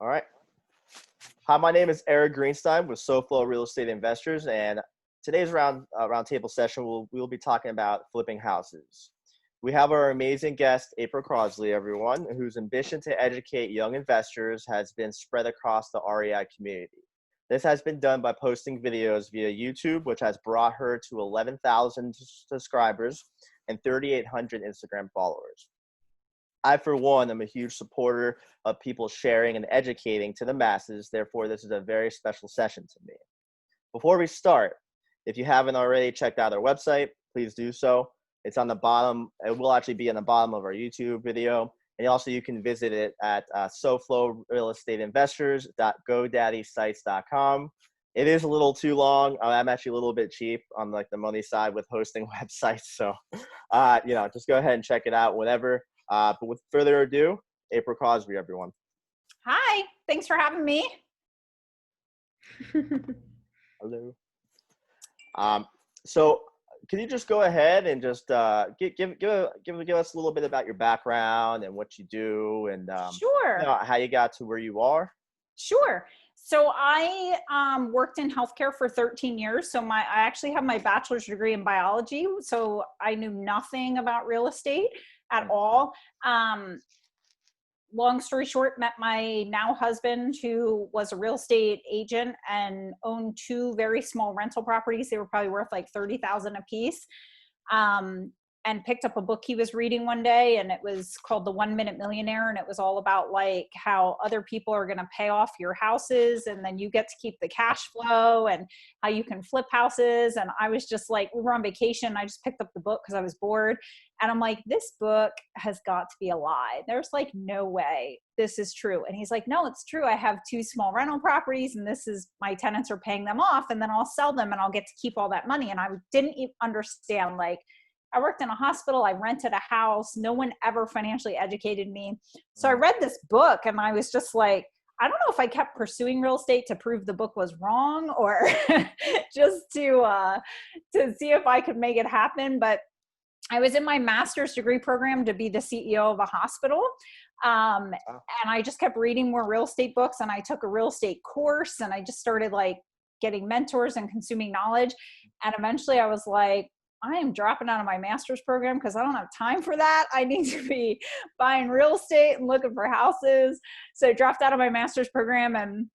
All right. Hi, my name is Eric Greenstein with SoFlo Real Estate Investors, and today's roundtable session we will be talking about flipping houses. We have our amazing guest, April Crossley, everyone, whose ambition to educate young investors has been spread across the REI community. This has been done by posting videos via YouTube, which has brought her to 11,000 subscribers and 3,800 Instagram followers. I, for one, am a huge supporter of people sharing and educating to the masses. Therefore, this is a very special session to me. Before we start, if you haven't already checked out our website, please do so. It's on the bottom. It will actually be on the bottom of our YouTube video. And also you can visit it at soflorealestateinvestors.godaddysites.com. It is a little too long. I'm actually a little bit cheap on like the money side with hosting websites. So, just go ahead and check it out, whatever. But with further ado, April Crosby, everyone. Hi, thanks for having me. Hello. So can you just go ahead and just give us a little bit about your background and what you do and Sure. how you got to where you are? Sure. So I worked in healthcare for 13 years. So I actually have my bachelor's degree in biology. So I knew nothing about real estate at all. Long story short, met my now husband, who was a real estate agent and owned two very small rental properties. They were probably worth like $30,000 a piece. And picked up a book he was reading one day, and it was called The 1 Minute Millionaire. And it was all about like how other people are going to pay off your houses, and then you get to keep the cash flow, and how you can flip houses. And I was just like, we were on vacation. I just picked up the book because I was bored. And I'm like, this book has got to be a lie. There's like no way this is true. And he's like, no, it's true. I have two small rental properties, and this is, my tenants are paying them off, and then I'll sell them and I'll get to keep all that money. And I didn't even understand, like, I worked in a hospital. I rented a house. No one ever financially educated me. So I read this book, and I was just like, I don't know if I kept pursuing real estate to prove the book was wrong, or just to see if I could make it happen. But I was in my master's degree program to be the CEO of a hospital. And I just kept reading more real estate books, and I took a real estate course, and I just started like getting mentors and consuming knowledge. And eventually I was like, I am dropping out of my master's program because I don't have time for that. I need to be buying real estate and looking for houses. So I dropped out of my master's program, and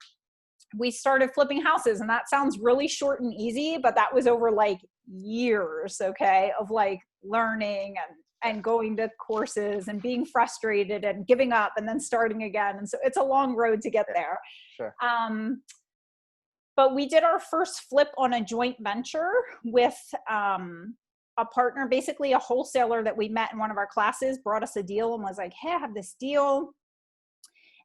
we started flipping houses. And that sounds really short and easy, but that was over like years, okay, of like learning and going to courses and being frustrated and giving up and then starting again. And so it's a long road to get there. Sure. But we did our first flip on a joint venture with a partner, basically a wholesaler that we met in one of our classes, brought us a deal and was like, hey, I have this deal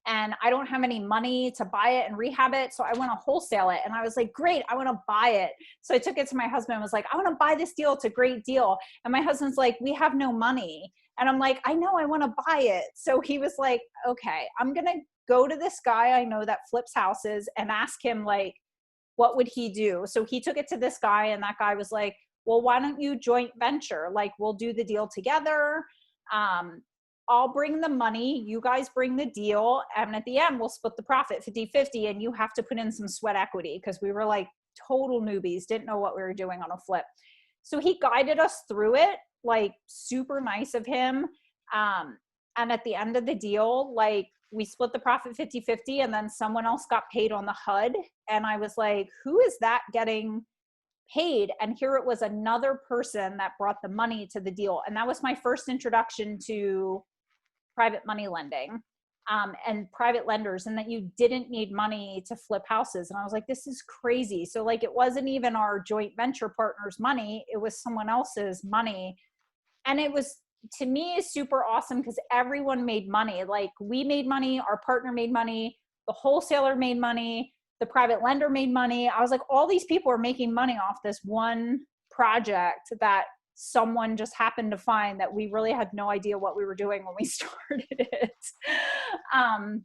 and I don't have any money to buy it and rehab it. So I want to wholesale it. And I was like, great, I want to buy it. So I took it to my husband and was like, I want to buy this deal. It's a great deal. And my husband's like, we have no money. And I'm like, I know, I want to buy it. So he was like, okay, I'm going to go to this guy I know that flips houses and ask him, like, what would he do? So he took it to this guy, and that guy was like, well, why don't you joint venture? Like, we'll do the deal together. I'll bring the money, you guys bring the deal, and at the end, we'll split the profit 50-50, and you have to put in some sweat equity, because we were like total newbies, didn't know what we were doing on a flip. So he guided us through it, like super nice of him. And at the end of the deal, like, we split the profit 50-50, and then someone else got paid on the HUD. And I was like, who is that getting paid? And here it was, another person that brought the money to the deal. And that was my first introduction to private money lending and private lenders, and that you didn't need money to flip houses. And I was like, this is crazy. So like, it wasn't even our joint venture partner's money. It was someone else's money. And it was, to me, is super awesome because everyone made money. Like, we made money, our partner made money, the wholesaler made money, the private lender made money. I was like, all these people are making money off this one project that someone just happened to find, that we really had no idea what we were doing when we started it. And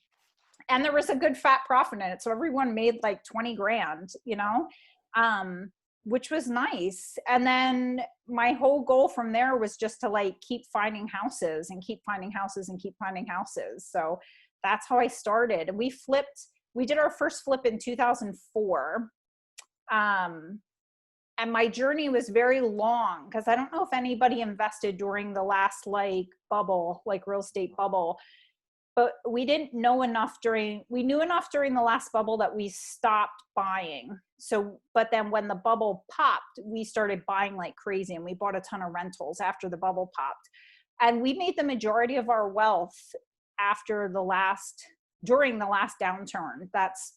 there was a good fat profit in it. So everyone made like 20 grand, you know? which was nice. And then my whole goal from there was just to like keep finding houses and keep finding houses and keep finding houses. So that's how I started. We did our first flip in 2004. And my journey was very long because I don't know if anybody invested during the last like bubble, like real estate bubble, but we didn't know enough we knew enough during the last bubble that we stopped buying. So, but then when the bubble popped, we started buying like crazy, and we bought a ton of rentals after the bubble popped. And we made the majority of our wealth during the last downturn. That's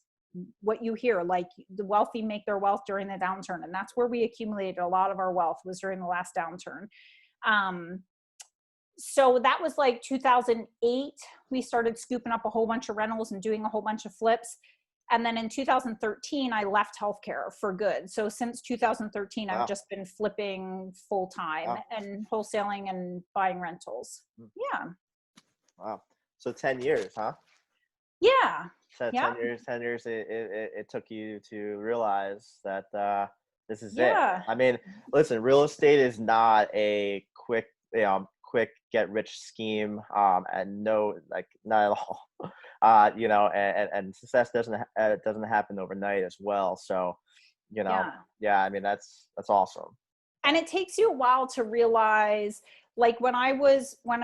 what you hear, like the wealthy make their wealth during the downturn. And that's where we accumulated a lot of our wealth, was during the last downturn. So that was like 2008. We started scooping up a whole bunch of rentals and doing a whole bunch of flips. And then in 2013, I left healthcare for good. So since 2013, Wow. I've just been flipping full time Wow. and wholesaling and buying rentals. Yeah. Wow. So 10 years, huh? Yeah. So Yeah. 10 years it took you to realize that this is it. Yeah. I mean, listen, real estate is not a quick get rich scheme, and no, like not at all. And success doesn't happen overnight as well. So, yeah, I mean that's awesome. And it takes you a while to realize, like when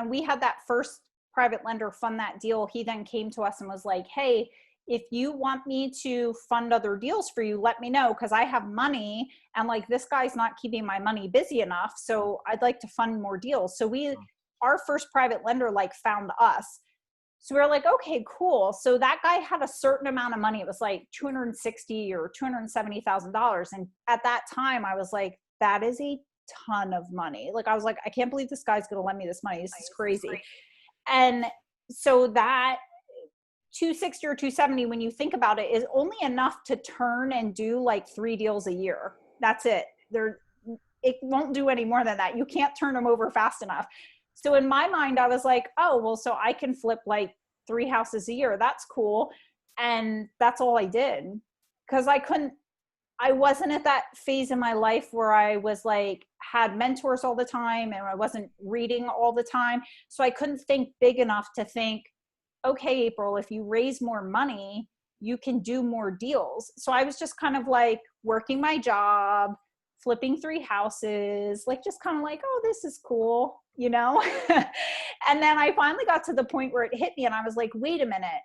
we had that first private lender fund that deal, he then came to us and was like, hey, if you want me to fund other deals for you, let me know, because I have money and like this guy's not keeping my money busy enough. So I'd like to fund more deals. So our first private lender like found us. So we were like, okay, cool. So that guy had a certain amount of money. It was like $260,000 or $270,000. And at that time I was like, that is a ton of money. Like, I was like, I can't believe this guy's going to lend me this money. This is crazy. And so that 260 or 270, when you think about it, is only enough to turn and do like 3 deals a year. That's it. It won't do any more than that. You can't turn them over fast enough. So in my mind, I was like, oh, well, so I can flip like 3 houses a year. That's cool. And that's all I did. Because I wasn't at that phase in my life where I was like, had mentors all the time and I wasn't reading all the time. So I couldn't think big enough to think, okay, April, if you raise more money, you can do more deals. So I was just kind of like working my job, flipping 3 houses, like just kind of like, oh, this is cool, And then I finally got to the point where it hit me and I was like, wait a minute.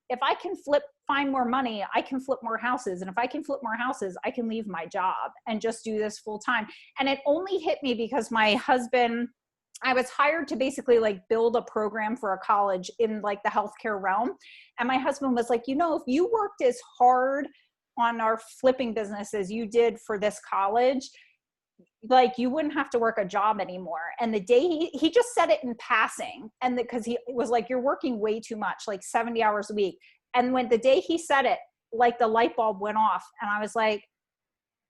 If I can find more money, I can flip more houses. And if I can flip more houses, I can leave my job and just do this full time. And it only hit me because my husband, I was hired to basically like build a program for a college in like the healthcare realm. And my husband was like, if you worked as hard on our flipping business as you did for this college, like you wouldn't have to work a job anymore. And the day he just said it in passing, and because he was like, you're working way too much, like 70 hours a week. And when the day he said it, like the light bulb went off and I was like,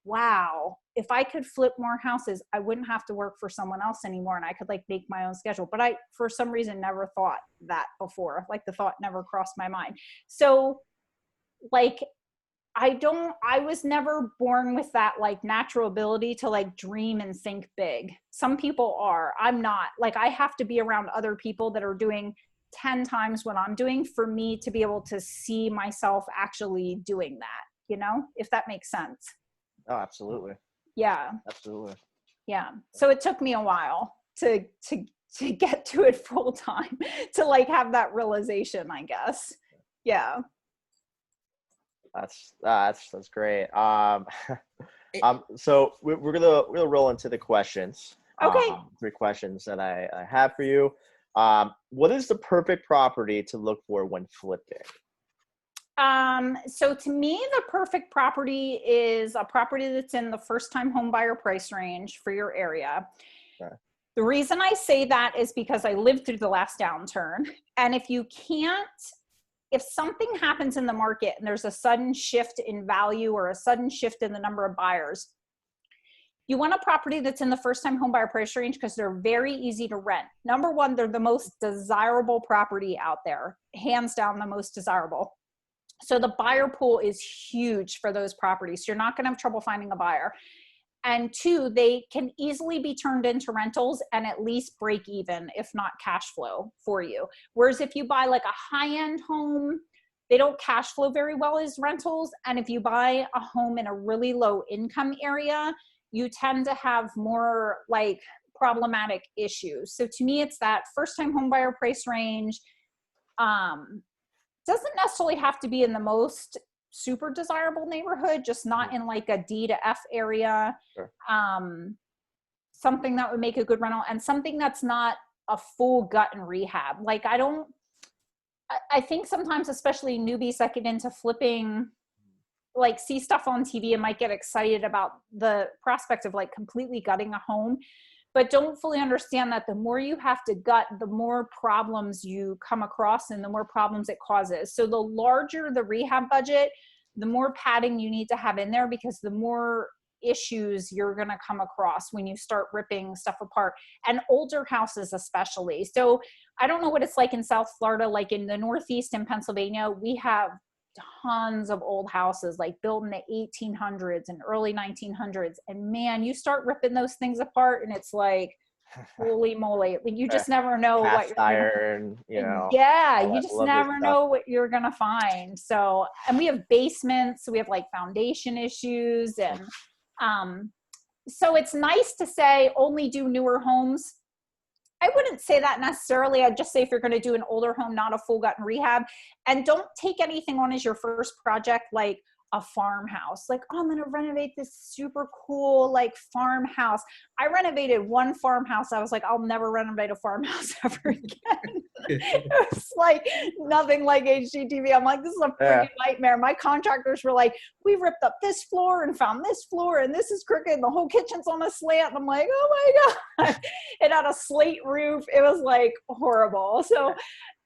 wow, if I could flip more houses, I wouldn't have to work for someone else anymore. And I could like make my own schedule. But I, for some reason, never thought that before. Like the thought never crossed my mind. So like, I was never born with that like natural ability to like dream and think big. Some people are. I'm not. Like I have to be around other people that are doing 10 times what I'm doing for me to be able to see myself actually doing that, if that makes sense. Oh, absolutely. Yeah. Absolutely. Yeah. So it took me a while to get to it full time, to like have that realization, I guess. Yeah. That's great. So we're gonna roll into the questions. Okay. 3 questions that I have for you. What is the perfect property to look for when flipping? So to me, the perfect property is a property that's in the first time home buyer price range for your area. Okay. The reason I say that is because I lived through the last downturn. And if something happens in the market and there's a sudden shift in value or a sudden shift in the number of buyers, you want a property that's in the first time home buyer price range because they're very easy to rent. Number one, they're the most desirable property out there, hands down the most desirable. So the buyer pool is huge for those properties. You're not going to have trouble finding a buyer. And two, they can easily be turned into rentals and at least break even, if not cash flow for you. Whereas if you buy like a high-end home, they don't cash flow very well as rentals. And if you buy a home in a really low income area, you tend to have more like problematic issues. So to me, it's that first time home buyer price range. Doesn't necessarily have to be in the most super desirable neighborhood, just not in like a D to F area. Sure. Something that would make a good rental, and something that's not a full gut and rehab. Like I think sometimes, especially newbies that get into flipping, like see stuff on TV and might get excited about the prospect of like completely gutting a home, but don't fully understand that the more you have to gut, the more problems you come across and the more problems it causes. So the larger the rehab budget, the more padding you need to have in there, because the more issues you're going to come across when you start ripping stuff apart, and older houses especially. So I don't know what it's like in South Florida. Like in the Northeast in Pennsylvania, we have tons of old houses like built in the 1800s and early 1900s, and man, you start ripping those things apart and it's like, holy moly, like you just never know what Cast you're iron, you know. yeah, all you that just lovely never stuff. know what you're gonna find. So, and we have basements, so we have like foundation issues, and so it's nice to say only do newer homes. I wouldn't say that necessarily. I'd just say if you're going to do an older home, not a full gut and rehab, and don't take anything on as your first project, like a farmhouse. Like, oh, I'm going to renovate this super cool, like farmhouse. I renovated one farmhouse. I was like, I'll never renovate a farmhouse ever again. It was like nothing like HGTV. I'm like, this is a freaking nightmare. My contractors were like, we ripped up this floor and found this floor and this is crooked and the whole kitchen's on a slant. And I'm like, oh my God. It had a slate roof. It was like horrible. So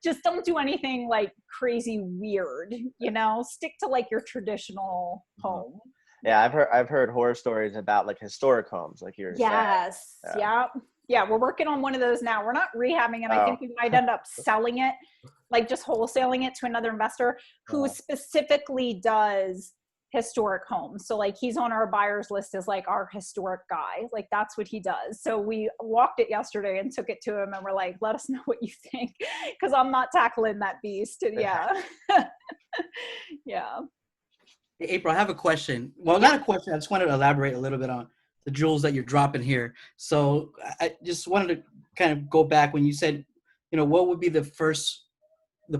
just don't do anything like crazy weird, you know, stick to like your traditional home. Yeah, I've heard horror stories about like historic homes, like you're yes saying. Yeah, we're working on one of those now. We're not rehabbing it. I think we might end up selling it, like just wholesaling it to another investor who specifically does historic homes. So like he's on our buyers list as like our historic guy. Like that's what he does. So we walked it yesterday and took it to him and we're like, let us know what you think, because I'm not tackling that beast. Yeah. Yeah. Hey, April, I have a question. Well, not a question. I just wanted to elaborate a little bit on the jewels that you're dropping here. So I just wanted to kind of go back when you said, you know, what would be the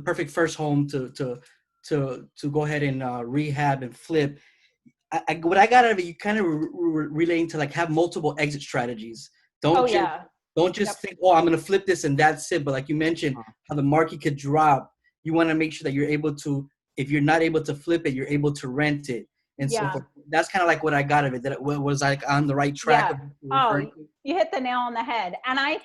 perfect first home to go ahead and rehab and flip. What I got out of it, you kind of relating to like have multiple exit strategies. Don't just think, oh, I'm going to flip this and that's it. But like you mentioned, how the market could drop. You want to make sure that you're able to, if you're not able to flip it, you're able to rent it. And so forth. That's kind of like what I got of it, that it was like on the right track. You hit the nail on the head. And I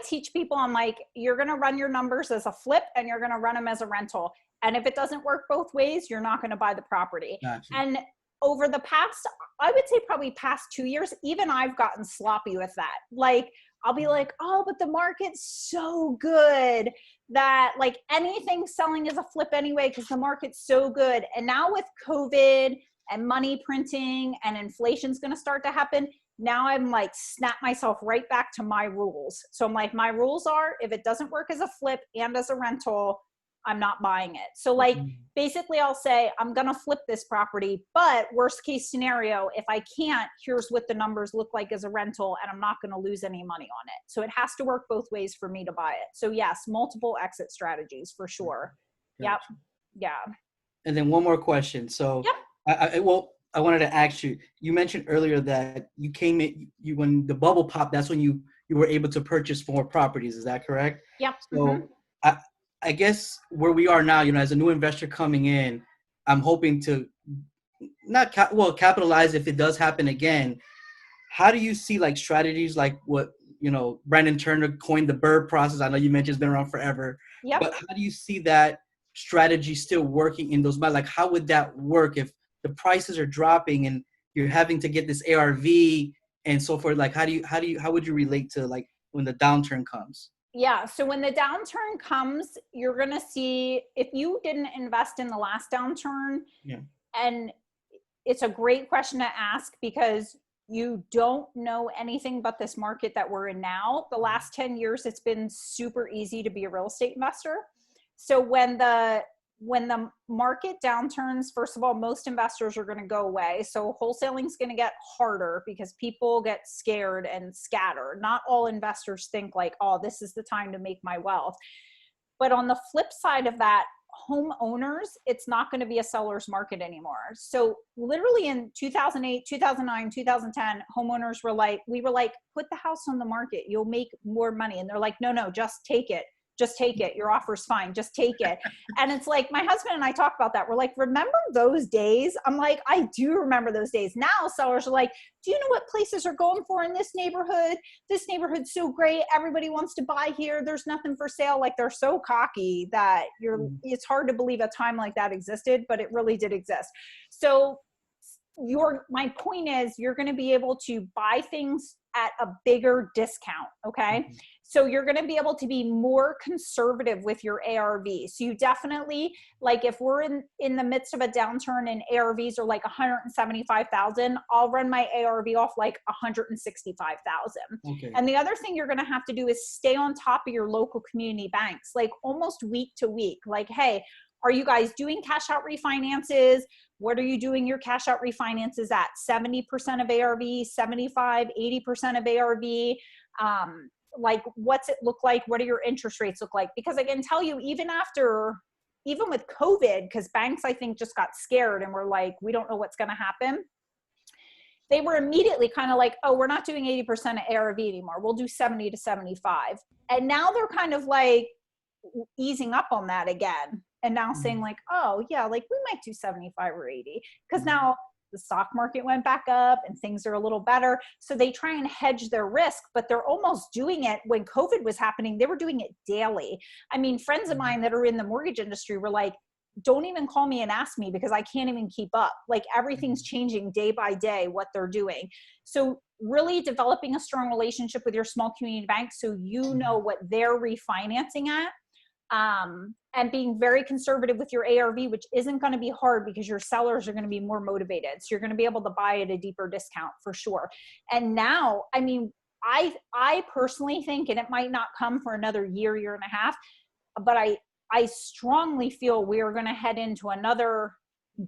teach people, I'm like, you're going to run your numbers as a flip and you're going to run them as a rental. And if it doesn't work both ways, you're not going to buy the property. Gotcha. And over the past, I would say probably past 2 years, even I've gotten sloppy with that. Like, I'll be like, oh, but the market's so good that like anything selling is a flip anyway, because the market's so good. And now with COVID and money printing and inflation's going to start to happen, now I'm like snap myself right back to my rules. So I'm like, my rules are, if it doesn't work as a flip and as a rental, I'm not buying it. So like basically I'll say, I'm going to flip this property, but worst case scenario, if I can't, here's what the numbers look like as a rental and I'm not going to lose any money on it. So it has to work both ways for me to buy it. So yes, multiple exit strategies for sure. Gotcha. Yep. Yeah. And then one more question. So I wanted to ask you, you mentioned earlier that you came in, when the bubble popped, that's when you were able to purchase more properties. Is that correct? Yep. So I guess where we are now, you know, as a new investor coming in, I'm hoping to capitalize if it does happen again. How do you see like strategies like what, you know, Brandon Turner coined the bird process? I know you mentioned it's been around forever, but how do you see that strategy still working in those, like, how would that work if the prices are dropping and you're having to get this ARV and so forth? Like, how would you relate to like when the downturn comes? Yeah. So when the downturn comes, you're going to see, if you didn't invest in the last downturn, and it's a great question to ask because you don't know anything but this market that we're in now, the last 10 years, it's been super easy to be a real estate investor. So when the market downturns, first of all, most investors are going to go away. So wholesaling is going to get harder because people get scared and scatter. Not all investors think like, oh, this is the time to make my wealth. But on the flip side of that, homeowners, it's not going to be a seller's market anymore. So literally in 2008, 2009, 2010, homeowners were like, put the house on the market, you'll make more money. And they're like, no, just take it. Just take it. Your offer's fine. Just take it. And it's like, my husband and I talk about that. We're like, remember those days? I'm like, I do remember those days. Now sellers are like, do you know what places are going for in this neighborhood? This neighborhood's so great. Everybody wants to buy here. There's nothing for sale. Like, they're so cocky that it's hard to believe a time like that existed, but it really did exist. So my point is, you're going to be able to buy things at a bigger discount. Okay. So you're going to be able to be more conservative with your ARV. So you definitely, like, if we're in the midst of a downturn and ARVs are like 175,000, I'll run my ARV off like 165,000. Okay. And the other thing you're going to have to do is stay on top of your local community banks, like almost week to week. Like, hey, are you guys doing cash out refinances? What are you doing your cash out refinances at? 70% of ARV, 75, 80% of ARV? Like, what's it look like? What do your interest rates look like? Because I can tell you, even with COVID, because banks, I think, just got scared and were like, we don't know what's going to happen. They were immediately kind of like, oh, we're not doing 80% of ARV anymore. We'll do 70 to 75. And now they're kind of like easing up on that again. And now saying like, oh yeah, like we might do 75 or 80. Because now the stock market went back up and things are a little better. So they try and hedge their risk, but they're almost doing it. When COVID was happening, they were doing it daily. I mean, friends of mine that are in the mortgage industry were like, don't even call me and ask me because I can't even keep up. Like, everything's changing day by day, what they're doing. So really developing a strong relationship with your small community bank so you know what they're refinancing at. And being very conservative with your ARV, which isn't going to be hard because your sellers are going to be more motivated. So you're going to be able to buy at a deeper discount for sure. And now, I mean, I personally think, and it might not come for another year and a half, but I strongly feel we are going to head into another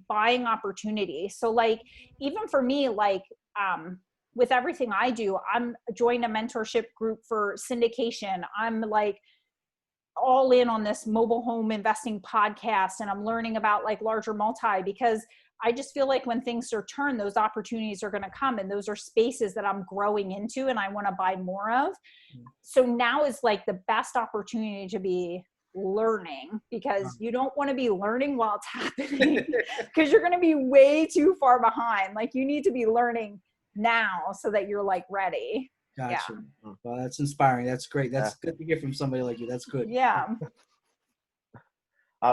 buying opportunity. So like, even for me, like, with everything I do, I'm joined a mentorship group for syndication. I'm like, all in on this mobile home investing podcast, and I'm learning about like larger multi, because I just feel like when things are turned, those opportunities are going to come, and those are spaces that I'm growing into and I want to buy more of. So now is like the best opportunity to be learning, because you don't want to be learning while it's happening because you're going to be way too far behind. Like, you need to be learning now so that you're like ready. Gotcha. Yeah. Well, that's inspiring. That's great. That's good to hear from somebody like you. That's good. Yeah.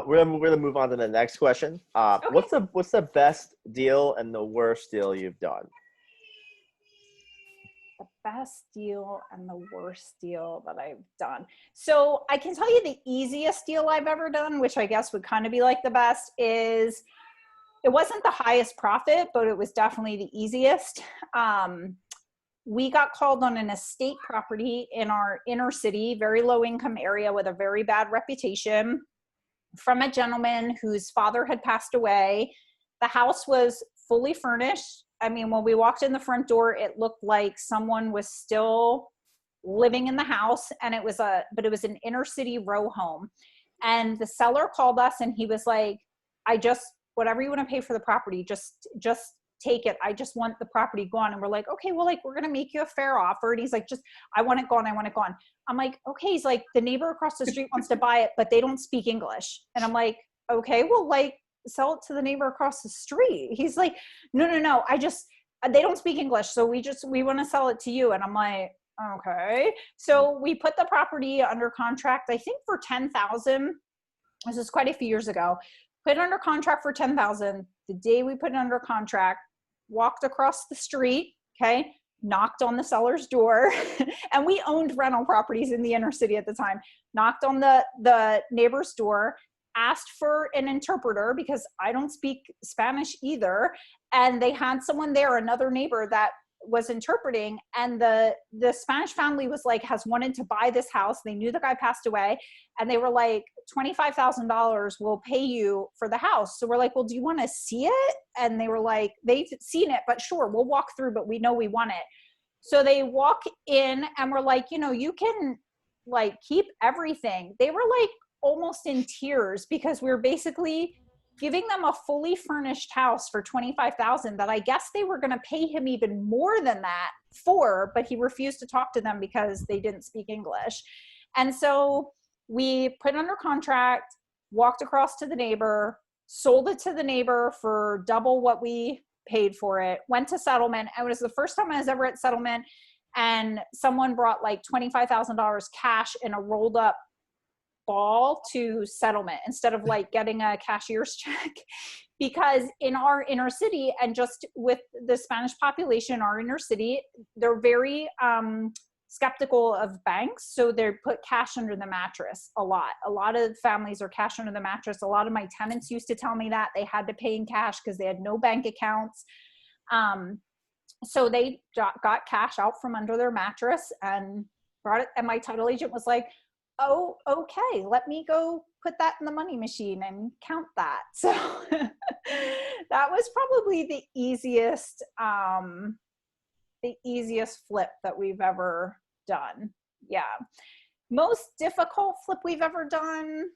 We're gonna move on to the next question. Okay. What's the best deal and the worst deal you've done? The best deal and the worst deal that I've done. So I can tell you the easiest deal I've ever done, which I guess would kind of be like the best, is it wasn't the highest profit, but it was definitely the easiest. We got called on an estate property in our inner city, very low income area with a very bad reputation, from a gentleman whose father had passed away. The house was fully furnished. I mean, when we walked in the front door, it looked like someone was still living in the house, and it was an inner city row home. And the seller called us and he was like, whatever you want to pay for the property, just take it. I just want the property gone. And we're like, okay, well, like, we're going to make you a fair offer. And he's like, I want it gone. I want it gone. I'm like, okay. He's like, the neighbor across the street wants to buy it, but they don't speak English. And I'm like, okay, well, like, sell it to the neighbor across the street. He's like, no. They don't speak English. So we want to sell it to you. And I'm like, okay. So we put the property under contract, I think for $10,000. This is quite a few years ago. Put it under contract for $10,000. The day we put it under contract, walked across the street, okay, knocked on the seller's door, and we owned rental properties in the inner city at the time, knocked on the neighbor's door, asked for an interpreter because I don't speak Spanish either. And they had someone there, another neighbor that was interpreting, and the Spanish family was like, has wanted to buy this house. They knew the guy passed away, and they were like, $25,000 will pay you for the house. So we're like, well, do you want to see it? And they were like, they've seen it, but sure, we'll walk through, but we know we want it. So they walk in and we're like, you know, you can like keep everything. They were like almost in tears because we were basically giving them a fully furnished house for $25,000 that I guess they were going to pay him even more than that for, but he refused to talk to them because they didn't speak English. And so we put it under contract, walked across to the neighbor, sold it to the neighbor for double what we paid for it, went to settlement. It was the first time I was ever at settlement, and someone brought like $25,000 cash in a rolled up ball to settlement instead of like getting a cashier's check. Because in our inner city, and just with the Spanish population, our inner city, they're very skeptical of banks. So they put cash under the mattress a lot. A lot of families are cash under the mattress. A lot of my tenants used to tell me that they had to pay in cash because they had no bank accounts. So they got cash out from under their mattress and brought it. And my title agent was like, oh, okay, let me go put that in the money machine and count that. So that was probably the easiest flip that we've ever done. Yeah. Most difficult flip we've ever done.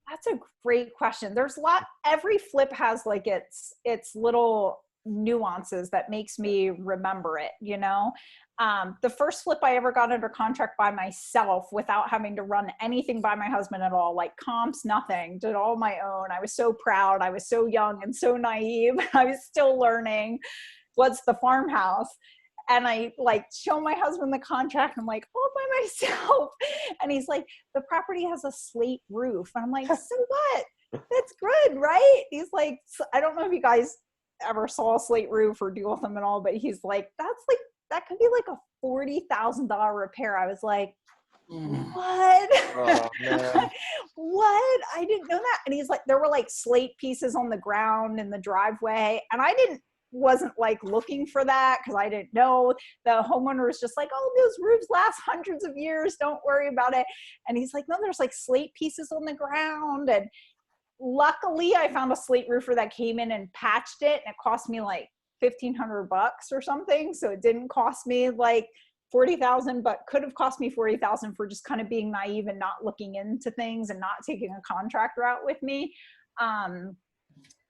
That's a great question. There's a lot, every flip has like its little nuances that makes me remember it, you know? The first flip I ever got under contract by myself without having to run anything by my husband at all, like comps, nothing, did all my own. I was so proud. I was so young and so naive. I was still learning what's the farmhouse. And I like show my husband the contract. I'm like, all by myself. And he's like, the property has a slate roof. And I'm like, so what? That's good, right? He's like, I don't know if you guys ever saw a slate roof or deal with them at all, but he's like, that could be like a $40,000 repair. I was like, what? Oh, man. What? I didn't know that. And he's like, there were like slate pieces on the ground in the driveway. And I wasn't like looking for that because I didn't know. The homeowner was just like, oh, those roofs last hundreds of years. Don't worry about it. And he's like, no, there's like slate pieces on the ground. And luckily I found a slate roofer that came in and patched it, and it cost me like $1,500 or something. So it didn't cost me like $40,000, but could have cost me $40,000 for just kind of being naive and not looking into things and not taking a contract route with me.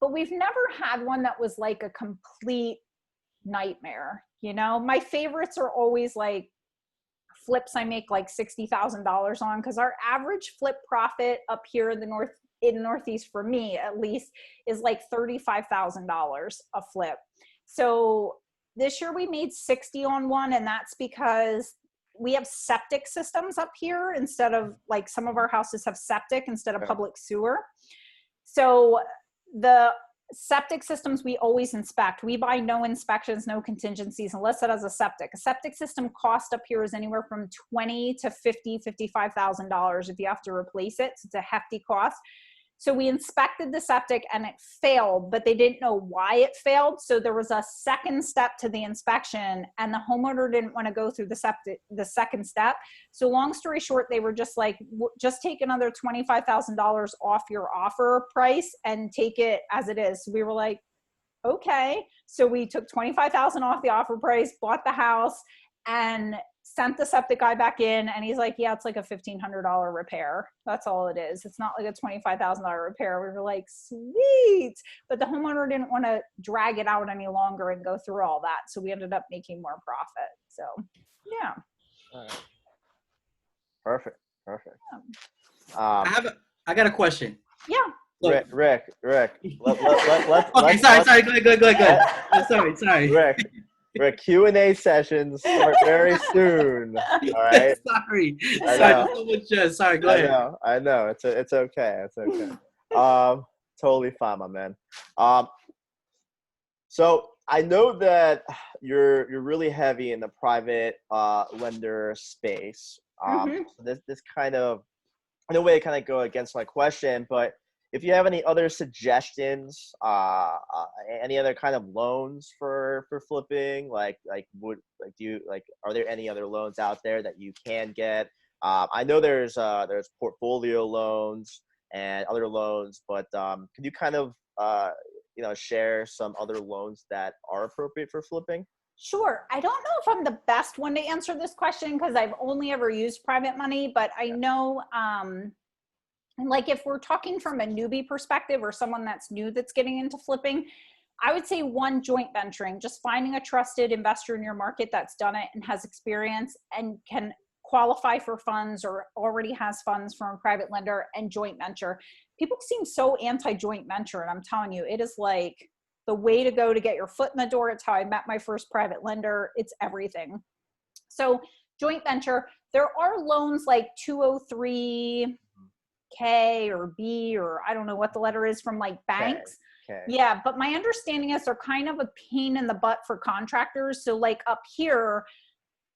But we've never had one that was like a complete nightmare. You know, my favorites are always like flips I make like $60,000 on, because our average flip profit up here in the Northeast, for me at least, is like $35,000 a flip. So this year we made 60 on one, and that's because we have septic systems up here instead of, like, some of our houses have septic instead of public sewer. So the septic systems we always inspect. We buy no inspections, no contingencies, unless it has a septic. A septic system cost up here is anywhere from $20,000 to $55,000 if you have to replace it. So it's a hefty cost. So we inspected the septic and it failed, but they didn't know why it failed. So there was a second step to the inspection, and the homeowner didn't want to go through the second step. So long story short, they were just like, just take another $25,000 off your offer price and take it as it is. So we were like, okay. So we took $25,000 off the offer price, bought the house, and sent the septic guy back in, and he's like, yeah, it's like a $1,500 repair. That's all it is. It's not like a $25,000 repair. We were like, sweet. But the homeowner didn't want to drag it out any longer and go through all that. So we ended up making more profit. So, yeah. All right. Perfect. I got a question. Yeah. Rick. Okay, Let's sorry. Go ahead. Sorry. Rick, Q&A sessions start very soon. All right. Sorry. Go ahead. I know. It's okay. Totally fine, my man. So I know that you're really heavy in the private lender space. So this kind of, in a way, kind of go against my question, but if you have any other suggestions, any other kind of loans for flipping, are there any other loans out there that you can get? I know there's portfolio loans and other loans, but can you kind of share some other loans that are appropriate for flipping? Sure. I don't know if I'm the best one to answer this question because I've only ever used private money, but I know, like if we're talking from a newbie perspective or someone that's new that's getting into flipping, I would say one, joint venturing, just finding a trusted investor in your market that's done it and has experience and can qualify for funds or already has funds from a private lender, and joint venture. People seem so anti-joint venture, and I'm telling you, it is like the way to go to get your foot in the door. It's how I met my first private lender. It's everything. So joint venture, there are loans like 203K or B, or I don't know what the letter is, from like banks. Okay. Yeah, but my understanding is they're kind of a pain in the butt for contractors. So like up here,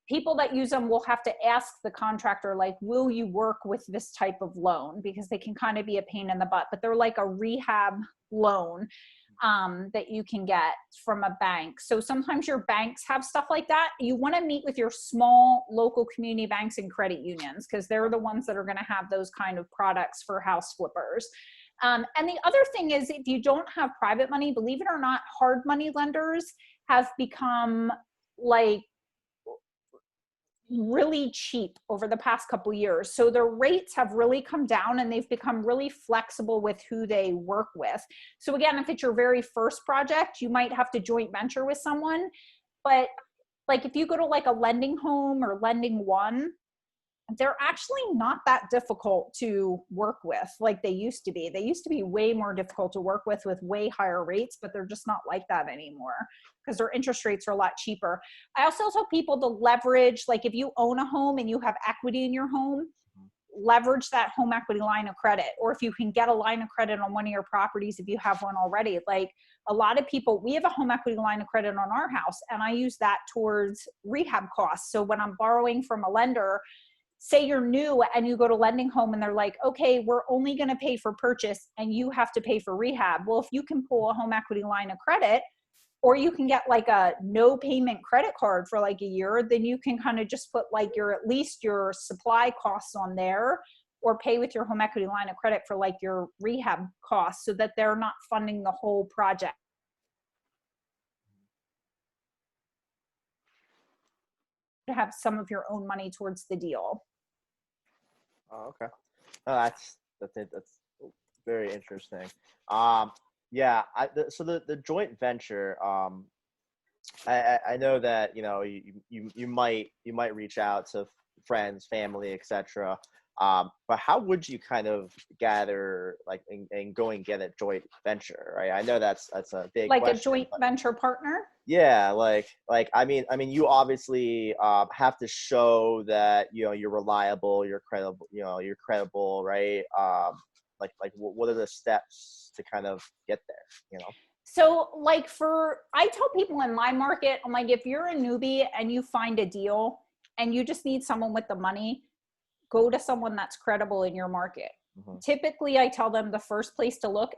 people that use them will have to ask the contractor, like, will you work with this type of loan? Because they can kind of be a pain in the butt, but they're like a rehab loan that you can get from a bank. So sometimes your banks have stuff like that. You want to meet with your small local community banks and credit unions because they're the ones that are going to have those kind of products for house flippers. And the other thing is, if you don't have private money, believe it or not, hard money lenders have become like really cheap over the past couple of years. So their rates have really come down and they've become really flexible with who they work with. So again, if it's your very first project, you might have to joint venture with someone. But like if you go to like a lending home or lending one, they're actually not that difficult to work with like they used to be. They used to be way more difficult to work with way higher rates, but they're just not like that anymore because their interest rates are a lot cheaper. I also tell people to leverage, like if you own a home and you have equity in your home, leverage that home equity line of credit. Or if you can get a line of credit on one of your properties, if you have one already. Like a lot of people, we have a home equity line of credit on our house, and I use that towards rehab costs. So when I'm borrowing from a lender, say you're new and you go to lending home and they're like, okay, we're only going to pay for purchase and you have to pay for rehab. Well, if you can pull a home equity line of credit, or you can get like a no payment credit card for like a year, then you can kind of just put like at least your supply costs on there, or pay with your home equity line of credit for like your rehab costs so that they're not funding the whole project. To have some of your own money towards the deal. Oh, okay. Oh, that's it. That's very interesting. Yeah. So the joint venture. I know that you might reach out to friends, family, etc. But how would you kind of gather and go and get a joint venture, right? I know that's a big like question, a joint venture partner. Yeah, I mean, you obviously have to show that you're reliable, you're credible, right? What are the steps to kind of get there? So like I tell people in my market, I'm like, if you're a newbie and you find a deal and you just need someone with the money, go to someone that's credible in your market. Mm-hmm. Typically, I tell them the first place to look.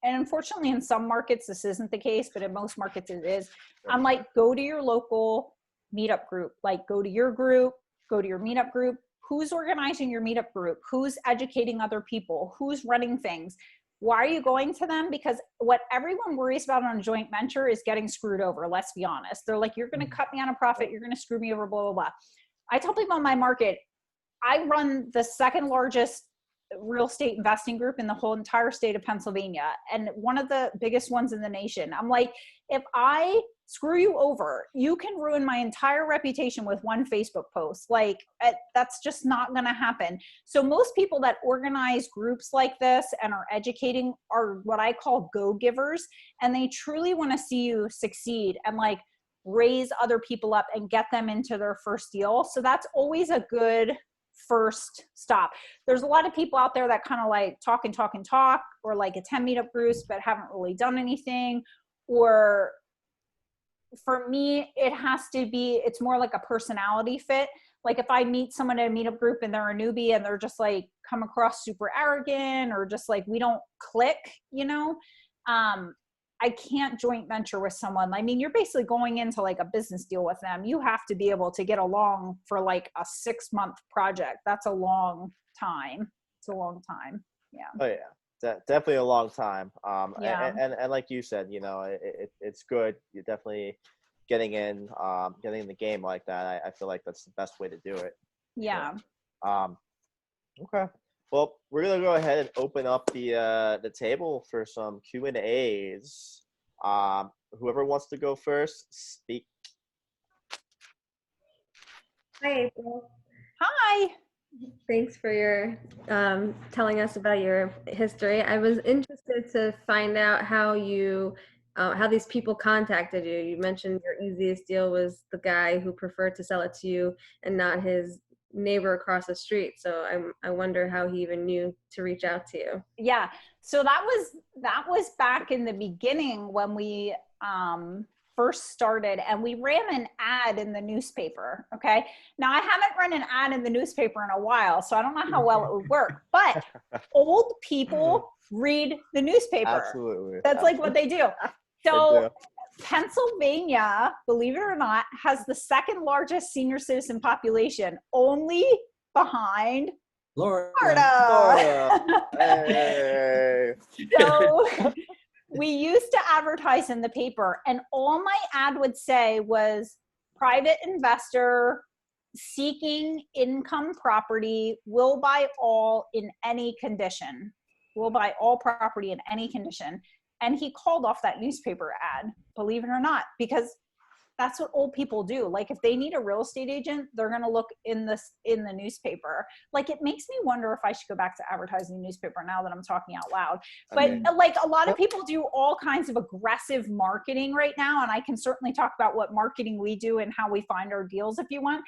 And unfortunately, in some markets, this isn't the case, but in most markets it is. I'm like, go to your local meetup group. Like, go to your group, go to your meetup group. Who's organizing your meetup group? Who's educating other people? Who's running things? Why are you going to them? Because what everyone worries about on a joint venture is getting screwed over. Let's be honest. They're like, you're going to cut me on a profit. You're going to screw me over, blah, blah, blah. I tell people in my market, I run the second largest real estate investing group in the whole entire state of Pennsylvania, and one of the biggest ones in the nation. I'm like, if I screw you over, you can ruin my entire reputation with one Facebook post. Like, that's just not going to happen. So most people that organize groups like this and are educating are what I call go-givers, and they truly want to see you succeed and like raise other people up and get them into their first deal. So that's always a good first stop. There's a lot of people out there that kind of like talk, or like attend meetup groups, but haven't really done anything. Or for me, it's more like a personality fit. Like if I meet someone at a meetup group and they're a newbie and they're just like come across super arrogant or just like we don't click, you know, I can't joint venture with someone. I mean, you're basically going into like a business deal with them. You have to be able to get along for like a 6-month project. That's a long time. It's a long time. Yeah. Oh yeah. Definitely a long time. Yeah. And like you said, you know, it's good. You're definitely getting in the game like that. I feel like that's the best way to do it. Yeah. Sure. Okay. Well, we're gonna go ahead and open up the table for some Q&As. Whoever wants to go first, speak. Hi, April. Hi. Thanks for your telling us about your history. I was interested to find out how how these people contacted you. You mentioned your easiest deal was the guy who preferred to sell it to you and not his neighbor across the street. So I wonder how he even knew to reach out to you. Yeah. So that was back in the beginning when we first started, and we ran an ad in the newspaper. Okay. Now I haven't run an ad in the newspaper in a while, so I don't know how well it would work, but old people read the newspaper. Absolutely. That's like what they do. So Pennsylvania, believe it or not, has the second largest senior citizen population, only behind Florida. Hey. So we used to advertise in the paper, and all my ad would say was private investor seeking income property, will buy all in any condition, will buy all property in any condition. And he called off that newspaper ad, believe it or not, because that's what old people do. Like if they need a real estate agent, they're going to look in the newspaper. Like it makes me wonder if I should go back to advertising newspaper now that I'm talking out loud. But like a lot of people do all kinds of aggressive marketing right now. And I can certainly talk about what marketing we do and how we find our deals if you want.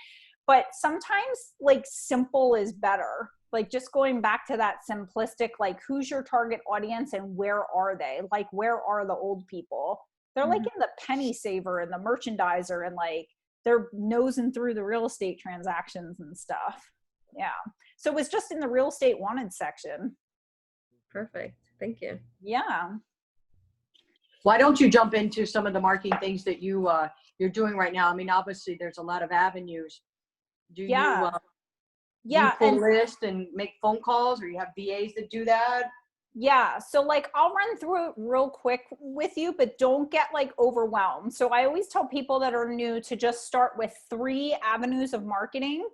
But sometimes like simple is better. Like just going back to that simplistic, like who's your target audience and where are they? Like where are the old people? They're like in the penny saver and the merchandiser and like they're nosing through the real estate transactions and stuff. Yeah. So it was just in the real estate wanted section. Perfect. Thank you. Yeah. Why don't you jump into some of the marketing things that you're doing right now? I mean, obviously there's a lot of avenues. Do you pull lists and make phone calls, or you have VAs that do that? Yeah. So like I'll run through it real quick with you, but don't get like overwhelmed. So I always tell people that are new to just start with 3 avenues of marketing,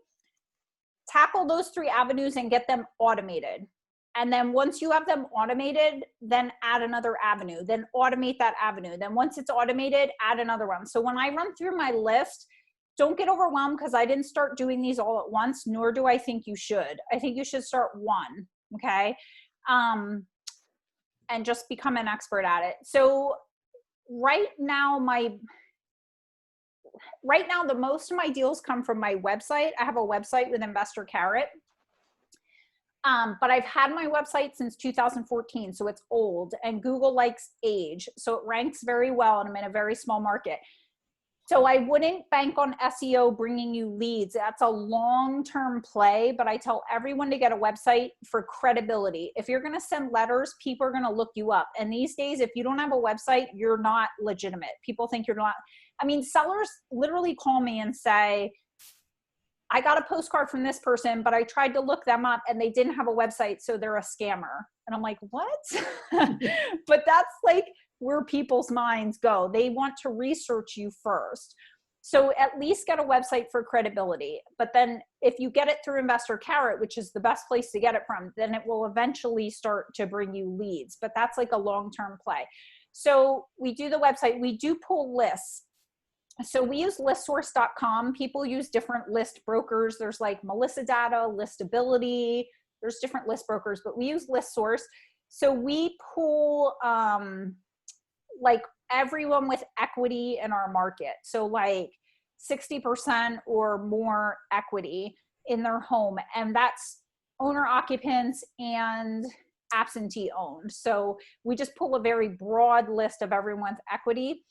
tackle those 3 avenues and get them automated. And then once you have them automated, then add another avenue, then automate that avenue. Then once it's automated, add another one. So when I run through my list, don't get overwhelmed because I didn't start doing these all at once, nor do I think you should. I think you should start one. Okay. And just become an expert at it. So right now, the most of my deals come from my website. I have a website with Investor Carrot. But I've had my website since 2014, so it's old, and Google likes age. So it ranks very well, and I'm in a very small market. So I wouldn't bank on SEO bringing you leads. That's a long-term play, but I tell everyone to get a website for credibility. If you're going to send letters, people are going to look you up. And these days, if you don't have a website, you're not legitimate. People think you're not. I mean, sellers literally call me and say, I got a postcard from this person, but I tried to look them up and they didn't have a website, so they're a scammer. And I'm like, what? But that's like where people's minds go. They want to research you first. So at least get a website for credibility. But then if you get it through Investor Carrot, which is the best place to get it from, then it will eventually start to bring you leads. But that's like a long-term play. So we do the website. We do pull lists. So we use listsource.com. People use different list brokers. There's like Melissa Data, Listability. There's different list brokers, but we use ListSource. So we pull like everyone with equity in our market. So like 60% or more equity in their home. And that's owner occupants and absentee owned. So we just pull a very broad list of everyone's equity.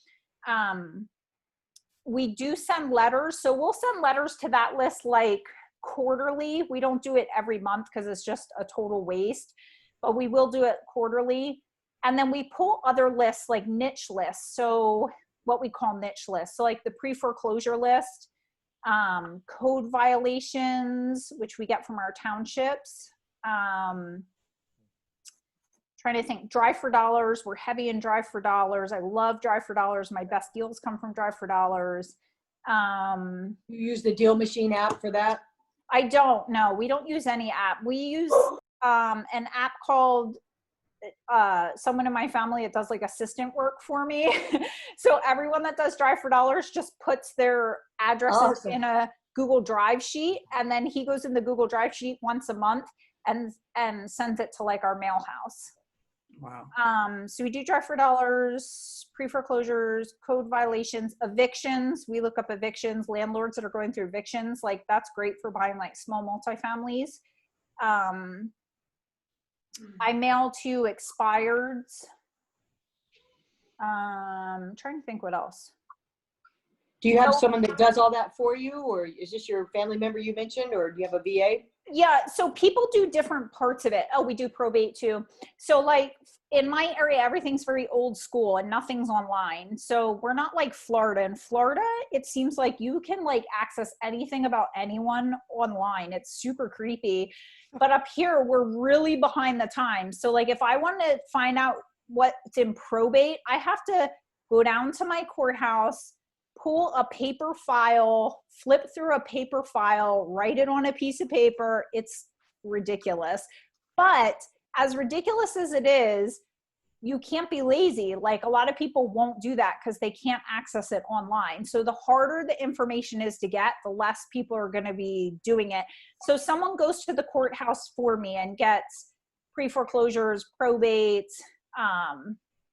we do send letters. So we'll send letters to that list like quarterly. We don't do it every month because it's just a total waste, but we will do it quarterly. And then we pull other lists like niche lists. So what we call niche lists. So like the pre-foreclosure list, code violations, which we get from our townships. Trying to think, Drive for Dollars. We're heavy in Drive for Dollars. I love Drive for Dollars. My best deals come from Drive for Dollars. You use the Deal Machine app for that? I don't. No, we don't use any app. We use an app called someone in my family. It does like assistant work for me. So everyone that does Drive for Dollars just puts their addresses in a Google Drive sheet, and then he goes in the Google Drive sheet once a month and sends it to like our mail house. Wow. So we do Drive for Dollars, pre-foreclosures, code violations, evictions. We look up evictions, landlords that are going through evictions. Like that's great for buying like small multifamilies. I mail to expireds. Trying to think what else. Do you have someone that does all that for you, or is this your family member you mentioned, or do you have a VA? Yeah, so people do different parts of it. Oh, we do probate too. So like in my area, everything's very old school and nothing's online. So we're not like Florida. In Florida, it seems like you can like access anything about anyone online. It's super creepy. But up here, we're really behind the times. So like if I want to find out what's in probate, I have to go down to my courthouse, pull a paper file, flip through a paper file, write it on a piece of paper. It's ridiculous. But as ridiculous as it is, you can't be lazy. Like a lot of people won't do that because they can't access it online. So the harder the information is to get, the less people are going to be doing it. So someone goes to the courthouse for me and gets pre-foreclosures, probates,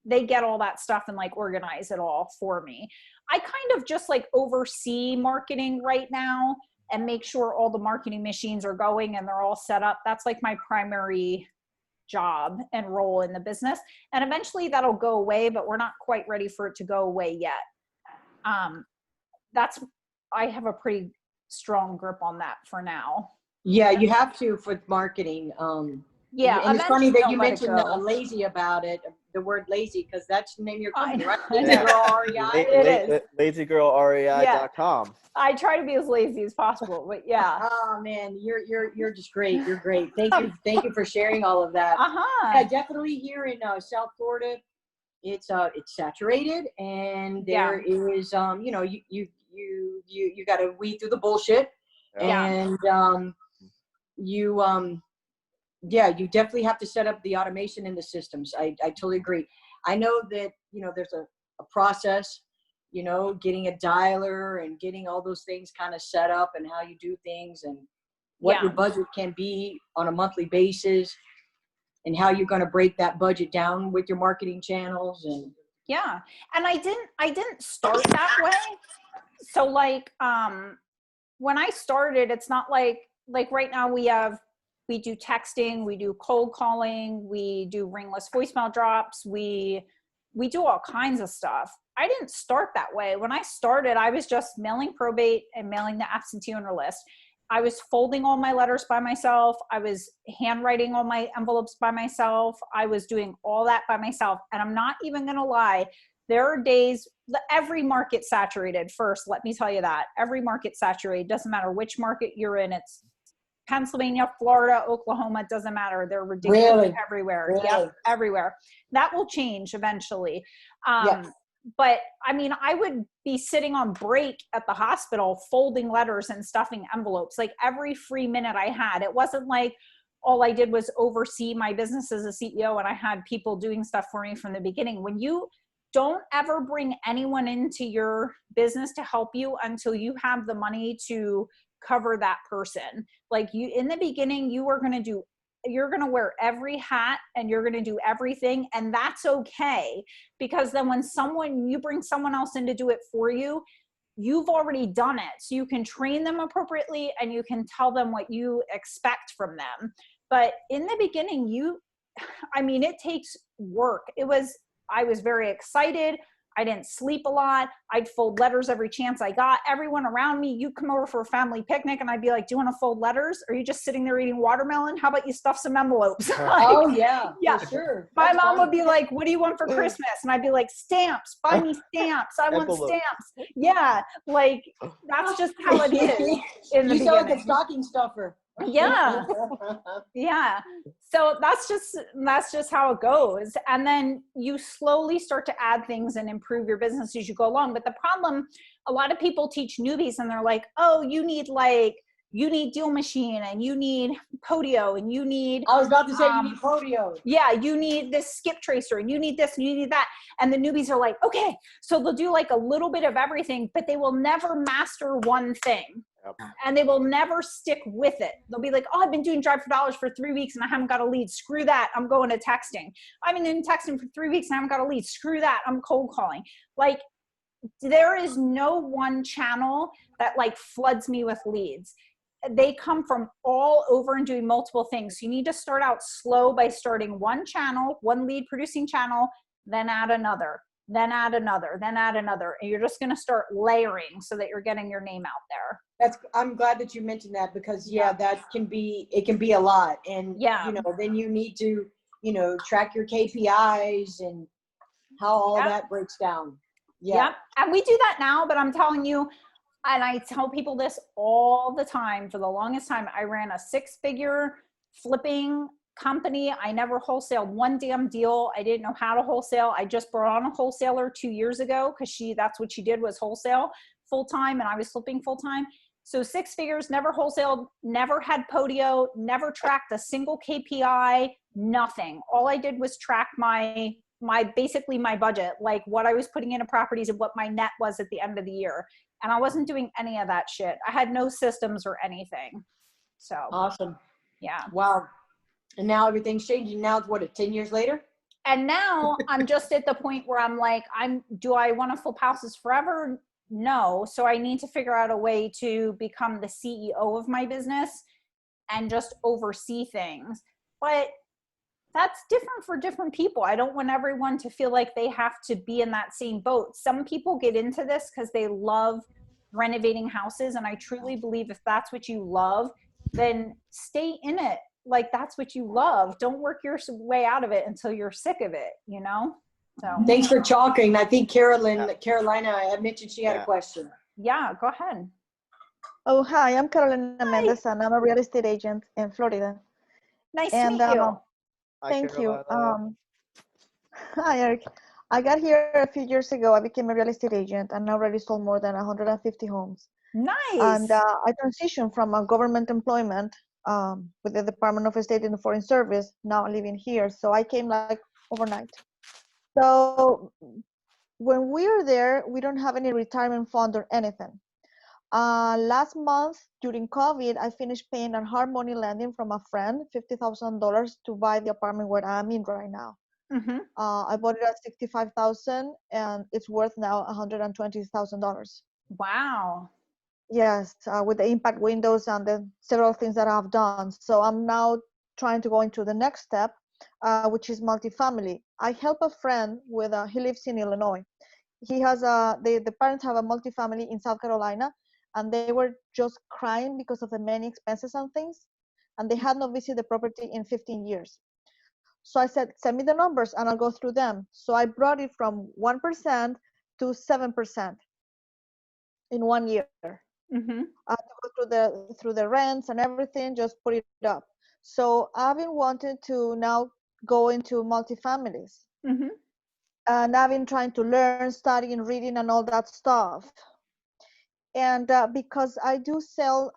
they get all that stuff and like organize it all for me. I kind of just like oversee marketing right now and make sure all the marketing machines are going and they're all set up. That's like my primary job and role in the business. And eventually that'll go away, but we're not quite ready for it to go away yet. I have a pretty strong grip on that for now. Yeah, you have to for marketing. Yeah, and it's funny that you mentioned lazy about it, the word lazy, because that's the name of your company, right? Lazy Girl REI. It is. LazyGirlREI.com. Yeah. I try to be as lazy as possible, but yeah. Oh man, you're just great. You're great. Thank you for sharing all of that. Uh-huh. Yeah, definitely here in South Florida, it's saturated, and there is you got to weed through the bullshit, and you definitely have to set up the automation in the systems. I totally agree. I know that, there's a process, getting a dialer and getting all those things kind of set up and how you do things and what your budget can be on a monthly basis and how you're going to break that budget down with your marketing channels. And and I didn't start that way. So like, when I started, it's not like right now we do texting, we do cold calling, we do ringless voicemail drops, we do all kinds of stuff. I didn't start that way. When I started, I was just mailing probate and mailing the absentee owner list. I was folding all my letters by myself. I was handwriting all my envelopes by myself. I was doing all that by myself. And I'm not even gonna lie, there are days, every market saturated first, let me tell you that. Every market saturated, doesn't matter which market you're in, it's Pennsylvania, Florida, Oklahoma, it doesn't matter. They're ridiculous everywhere. Really? Yep, everywhere. That will change eventually. But I mean, I would be sitting on break at the hospital, folding letters and stuffing envelopes, like every free minute I had. It wasn't like all I did was oversee my business as a CEO and I had people doing stuff for me from the beginning. When you don't ever bring anyone into your business to help you until you have the money to cover that person. Like you, in the beginning, you're going to wear every hat and you're going to do everything. And that's okay. Because then when you bring someone else in to do it for you, you've already done it. So you can train them appropriately and you can tell them what you expect from them. But in the beginning, it takes work. I was very excited. I didn't sleep a lot. I'd fold letters every chance I got. Everyone around me, you come over for a family picnic and I'd be like, do you want to fold letters? Or are you just sitting there eating watermelon? How about you stuff some envelopes? Like, Oh yeah, yeah. for sure. My That's mom funny. would be like, what do you want for Christmas? And I'd be like, stamps, buy me stamps. I want Envelope. stamps. Yeah. Like, that's just how it is in the You sound like a beginning. stocking stuffer. Yeah. Yeah. So that's just how it goes. And then you slowly start to add things and improve your business as you go along. But the problem, a lot of people teach newbies and they're like, oh, you need deal machine and you need Podio and you need, I was about to say you need Podio. yeah, you need this skip tracer and you need this and you need that. And the newbies are like, okay, so they'll do like a little bit of everything, but they will never master one thing. Yep. And they will never stick with it. They'll be like, oh, I've been doing Drive for Dollars for 3 weeks and I haven't got a lead. Screw that. I'm going to texting. I've been doing texting for 3 weeks and I haven't got a lead. Screw that. I'm cold calling. Like, there is no one channel that like floods me with leads. They come from all over and doing multiple things. So you need to start out slow by starting one channel, one lead producing channel, then add another, then add another, then add another. And you're just going to start layering so that you're getting your name out there. I'm glad that you mentioned that because it can be a lot. And then you need to, track your KPIs and how all that breaks down. Yeah. Yep. And we do that now, but I'm telling you, and I tell people this all the time, for the longest time, I ran a 6-figure flipping company. I never wholesaled one damn deal. I didn't know how to wholesale. I just brought on a wholesaler 2 years ago because that's what she did, was wholesale full time, and I was flipping full time. So 6 figures, never wholesaled, never had Podio, never tracked a single KPI, nothing. All I did was track my basically my budget, like what I was putting into properties and what my net was at the end of the year. And I wasn't doing any of that shit. I had no systems or anything. So awesome. Yeah. Wow. And now everything's changing. Now it's what, 10 years later? And now I'm just at the point where I'm like, do I want to flip houses forever? No. So I need to figure out a way to become the CEO of my business and just oversee things. But that's different for different people. I don't want everyone to feel like they have to be in that same boat. Some people get into this because they love renovating houses. And I truly believe if that's what you love, then stay in it. Like, that's what you love. Don't work your way out of it until you're sick of it, So thanks for talking. I think Carolina, I mentioned she had a question. Yeah, go ahead. Oh, hi, I'm Carolina Mendez, and I'm a real estate agent in Florida. Nice to meet you. Thank you. Hi, Eric. I got here a few years ago. I became a real estate agent and already sold more than 150 homes. Nice. And I transitioned from a government employment with the Department of State and Foreign Service, now living here. So I came like overnight. So when we are there, we don't have any retirement fund or anything. Last month during COVID, I finished paying a hard money lending from a friend, $50,000 to buy the apartment where I'm in right now. Mm-hmm. I bought it at $65,000 and it's worth now $120,000. Wow. Yes, with the impact windows and the several things that I've done. So I'm now trying to go into the next step, which is multifamily. I help a friend with, he lives in Illinois. He has the parents have a multifamily in South Carolina, and they were just crying because of the many expenses and things, and they had not visited the property in 15 years. So I said, send me the numbers and I'll go through them. So I brought it from 1% to 7% in 1 year. Mm-hmm. To go through the rents and everything, just put it up. So I've been wanting to now go into multifamilies. Mm-hmm. And I've been trying to learn, studying, reading, and all that stuff. And because I do sell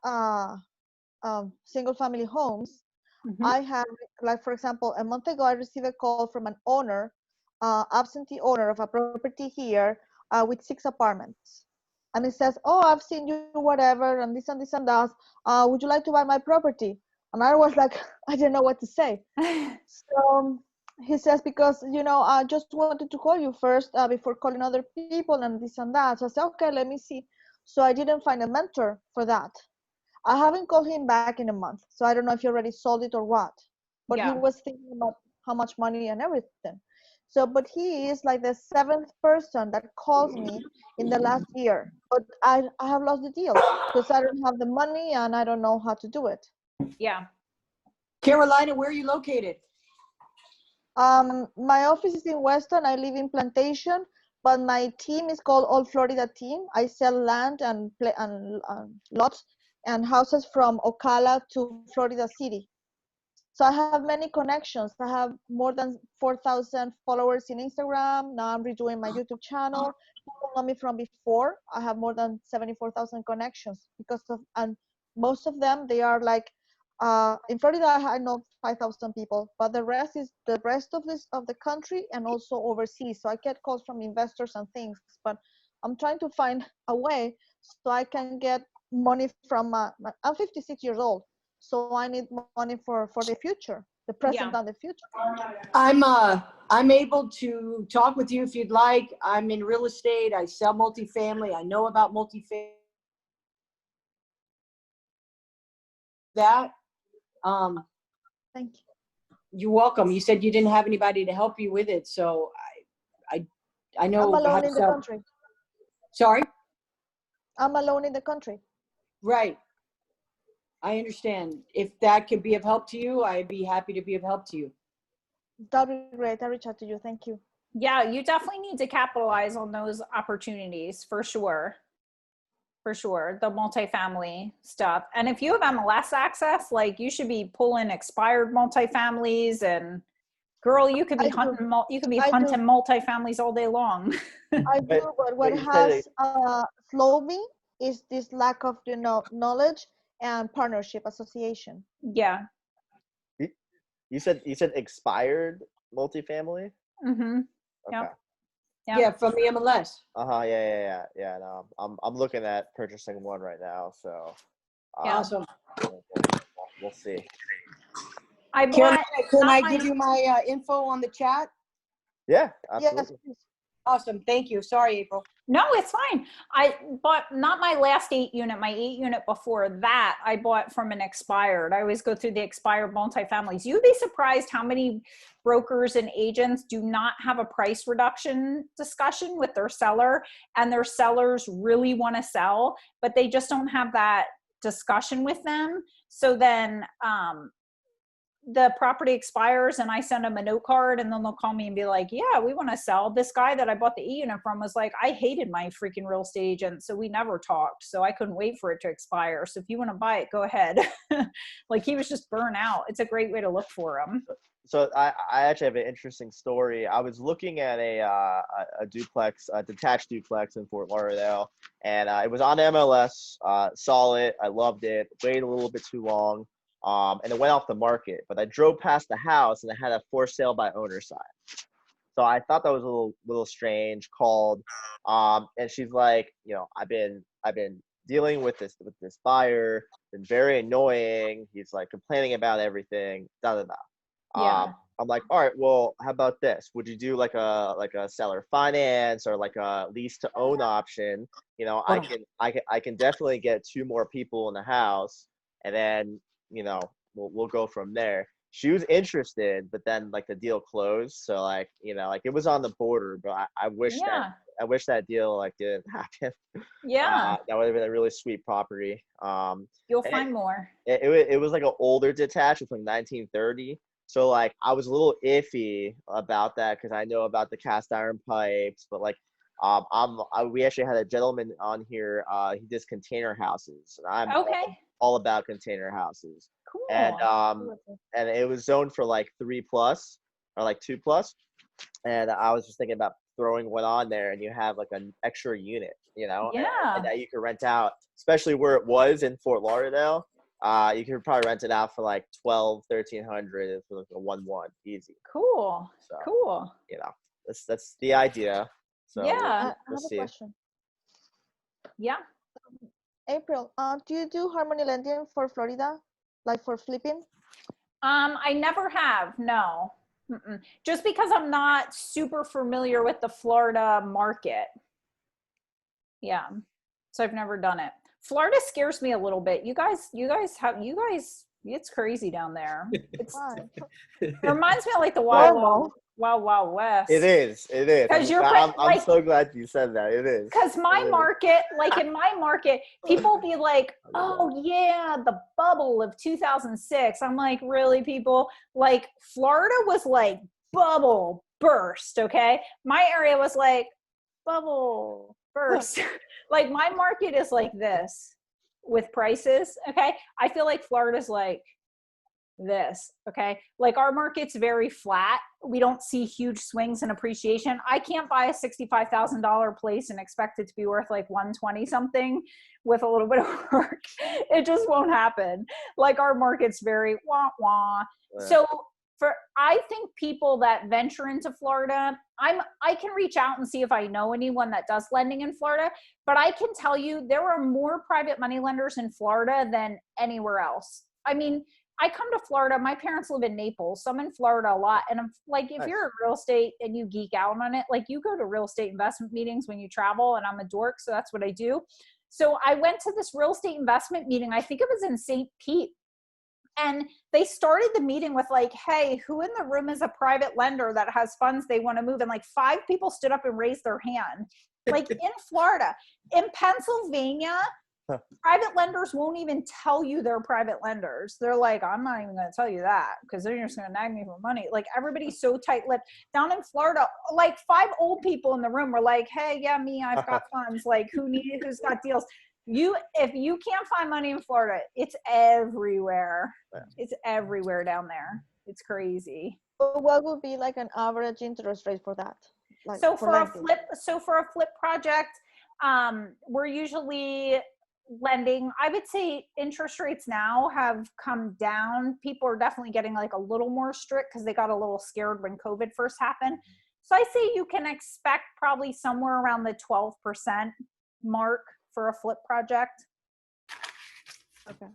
single family homes, Mm-hmm. I have, like, for example, a month ago, I received a call from an owner, absentee owner of a property here with 6 apartments. And it says, oh, I've seen you, whatever, and this and this and that. Would you like to buy my property? And I was like, I didn't know what to say. So he says, because, I just wanted to call you first before calling other people and this and that. So I said, okay, let me see. So I didn't find a mentor for that. I haven't called him back in a month. So I don't know if he already sold it or what. But he was thinking about how much money and everything. So, but he is like the seventh person that calls me in the last year. But I have lost the deal because I don't have the money and I don't know how to do it. Yeah. Carolina, where are you located? My office is in Weston. I live in Plantation, but my team is called All Florida Team. I sell land and lots and houses from Ocala to Florida City. So I have many connections. I have more than 4,000 followers in Instagram. Now I'm redoing my YouTube channel. People know me from before. I have more than 74,000 connections because of, and most of them, they are like, in Florida, I know 5,000 people, but the rest is the rest of the country and also overseas. So I get calls from investors and things, but I'm trying to find a way so I can get money from, I'm 56 years old. So I need money for the future, the present and the future. I'm able to talk with you if you'd like. I'm in real estate. I sell multifamily. I know about multifamily. That. Thank you. You're welcome. You said you didn't have anybody to help you with it, so I know. I'm how alone to in the sell. country. Sorry. I'm alone in the country. Right. I understand. If that could be of help to you, I'd be happy to be of help to you. That'd be great. I'll reach out to you. Thank you. Yeah, you definitely need to capitalize on those opportunities for sure. For sure, the multifamily stuff. And if you have MLS access, like you should be pulling expired multifamilies and girl, you could be hunting multifamilies all day long. I do, but what has slowed me is this lack of knowledge and partnership association. Yeah. You said expired multifamily? Mm-hmm. Okay. Yeah, from the MLS. Yeah. No, I'm looking at purchasing one right now, so Awesome. We'll see. Can I give you my info on the chat? Yeah, absolutely. Yes, please. Awesome. Thank you. Sorry, April. No, it's fine. I bought not my last 8 unit, my 8 unit before that I bought from an expired. I always go through the expired multifamilies. You'd be surprised how many brokers and agents do not have a price reduction discussion with their seller, and their sellers really want to sell, but they just don't have that discussion with them. So then the property expires and I send them a note card, and then they'll call me and be like, yeah, we want to sell. This guy that I bought the E unit from was like, I hated my freaking real estate agent, so we never talked. So I couldn't wait for it to expire. So if you want to buy it, go ahead. Like he was just burnt out. It's a great way to look for him. So I actually have an interesting story. I was looking at a duplex, a detached duplex in Fort Lauderdale, and it was on MLS. Saw it, I loved it. Waited a little bit too long. And it went off the market, but I drove past the house and it had a for sale by owner sign. So I thought that was a little strange. Called, and she's like, I've been dealing with this buyer, been very annoying. He's like complaining about everything. Da da da. Yeah. I'm like, all right, well, how about this? Would you do like a seller finance or like a lease to own option? I can definitely get 2 more people in the house, and then we'll go from there. She was interested, but then like the deal closed. So like it was on the border, but I wish that deal like didn't happen. Yeah. That would have been a really sweet property. You'll find more. It was like an older detached. It was like 1930. So like I was a little iffy about that because I know about the cast iron pipes, but like we actually had a gentleman on here. He does container houses, and I'm all about container houses. Cool. And it was zoned for like 3+ or like 2+, and I was just thinking about throwing one on there, and you have like an extra unit, and that you could rent out, especially where it was in Fort Lauderdale. You could probably rent it out for like $1,200-$1,300 for like a 1-1 easy. Cool. So, cool. That's the idea. So yeah. I have a question. Yeah. April, do you do harmony lending for Florida, like for flipping? I never have. No. Mm-mm. Just because I'm not super familiar with the Florida market. Yeah. So I've never done it. Florida scares me a little bit. You guys, it's crazy down there. It reminds me of like the Wild Wild. Wild, wild west. It is. It is. Because I'm so glad you said that. It is. Because my market, like in my market, people be like, oh yeah, the bubble of 2006. I'm like, really, people? Like Florida was like bubble burst, okay? My area was like bubble burst. Like my market is like this with prices, okay? I feel like Florida's like this, okay? Like our market's very flat. We don't see huge swings in appreciation. I can't buy a $65,000 place and expect it to be worth like 120 something with a little bit of work. It just won't happen. Like our market's very wah wah. Yeah. So I think people that venture into Florida, I can reach out and see if I know anyone that does lending in Florida, but I can tell you there are more private money lenders in Florida than anywhere else. I mean, I come to Florida. My parents live in Naples, so I'm in Florida a lot. And I'm like, if you're in real estate and you geek out on it, like you go to real estate investment meetings when you travel, and I'm a dork, so that's what I do. So I went to this real estate investment meeting. I think it was in St. Pete. And they started the meeting with like, hey, who in the room is a private lender that has funds they want to move? And like 5 people stood up and raised their hand. Like in Florida. In Pennsylvania, private lenders won't even tell you they're private lenders. They're like, I'm not even going to tell you that because they're just going to nag me for money. Like everybody's so tight-lipped. Down in Florida, like 5 old people in the room were like, hey, yeah, me, I've got funds. Like who's got deals? If you can't find money in Florida, it's everywhere. It's everywhere down there. It's crazy. So what would be like an average interest rate for that? Like so for a flip project, we're usually lending. I would say interest rates now have come down. People are definitely getting like a little more strict because they got a little scared when COVID first happened. So I say you can expect probably somewhere around the 12% mark for a flip project. Okay.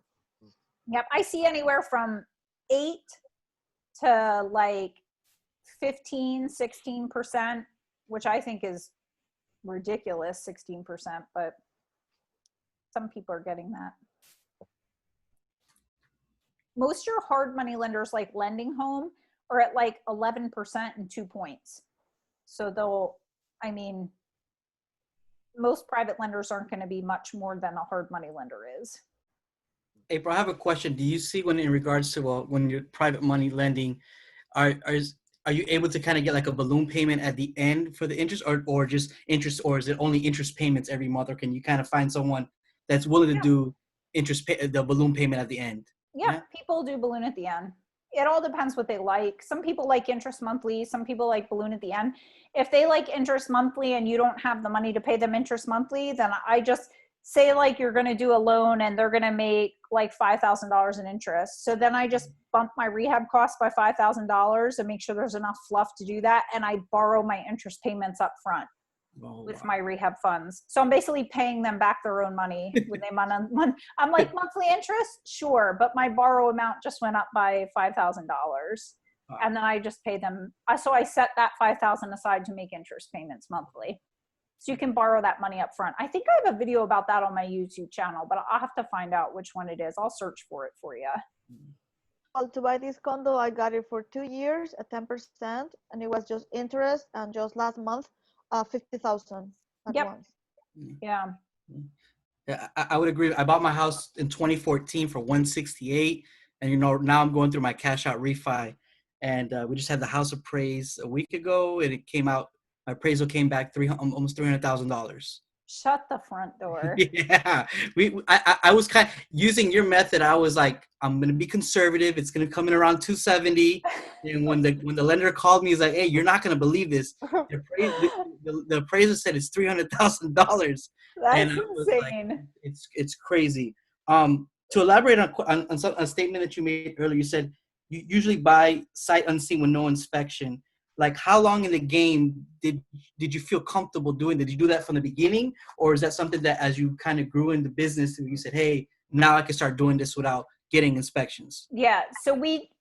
Yep. I see anywhere from 8 to like 15, 16%, which I think is ridiculous, 16%, but some people are getting that. Most of your hard money lenders like Lending Home are at like 11% and 2 points. So most private lenders aren't going to be much more than a hard money lender is. April, I have a question. Do you see when in regards to when you're private money lending, are you able to kind of get like a balloon payment at the end for the interest or just interest, or is it only interest payments every month, or can you kind of find someone that's willing to do the balloon payment at the end? Yeah, people do balloon at the end. It all depends what they like. Some people like interest monthly. Some people like balloon at the end. If they like interest monthly and you don't have the money to pay them interest monthly, then I just say like you're going to do a loan and they're going to make like $5,000 in interest. So then I just bump my rehab costs by $5,000 and make sure there's enough fluff to do that. And I borrow my interest payments up front with my rehab funds. So I'm basically paying them back their own money when they I'm like, monthly interest? Sure. But my borrow amount just went up by $5,000. Wow. And then I just pay them. So I set that $5,000 aside to make interest payments monthly. So you can borrow that money up front. I think I have a video about that on my YouTube channel, but I'll have to find out which one it is. I'll search for it for you. Well, to buy this condo, I got it for 2 years at 10%, and it was just interest, and just last month, 50,000 at once. Yeah. Yeah, I would agree. I bought my house in 2014 for 168, and now I'm going through my cash out refi, and we just had the house appraised a week ago, and it came out. My appraisal came back almost $300,000. Shut the front door. Yeah, I was kind of using your method. I was like, I'm gonna be conservative. It's gonna come in around 270. And when the lender called me, he's like, hey, you're not gonna believe this. The appraiser said it's $300,000. That's insane. Like, it's crazy. To elaborate on a statement that you made earlier, you said you usually buy sight unseen with no inspection. Like, how long in the game did you feel comfortable doing that? Did you do that from the beginning, or is that something that as you kind of grew in the business and you said, hey, now I can start doing this without getting inspections? Yeah. So we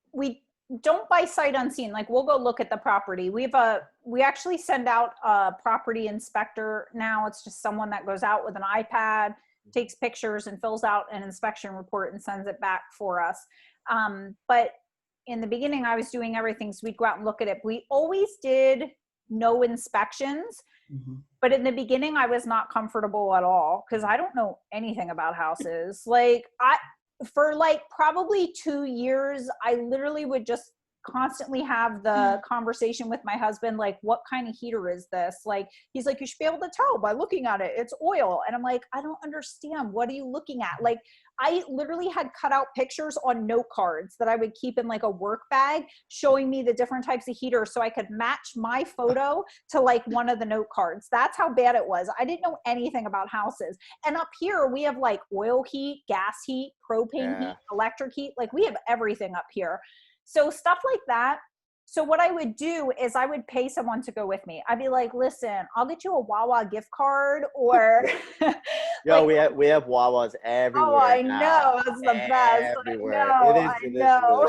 don't buy sight unseen. Like, we'll go look at the property. We actually send out a property inspector now. It's just someone that goes out with an iPad, takes pictures and fills out an inspection report and sends it back for us. But in the beginning I was doing everything. So we'd go out and look at it. We always did no inspections. But in the beginning, I was not comfortable at all because I don't know anything about houses. Like for like probably 2 years, I literally would just constantly have the conversation with my husband, like, what kind of heater is this? Like, he's like, you should be able to tell by looking at it. It's oil. And I'm like, I don't understand. What are you looking at? Like, I literally had cut out pictures on note cards that I would keep in like a work bag showing me the different types of heaters so I could match my photo to like one of the note cards. That's how bad it was. I didn't know anything about houses. And up here we have like oil heat, gas heat, propane heat, electric heat. Like we have everything up here. So stuff like that. So what I would do is I would pay someone to go with me. I'd be like, listen, I'll get you a Wawa gift card or Yo, like, we have Wawas everywhere. Oh, I now. know. It's the best. Everywhere. I know.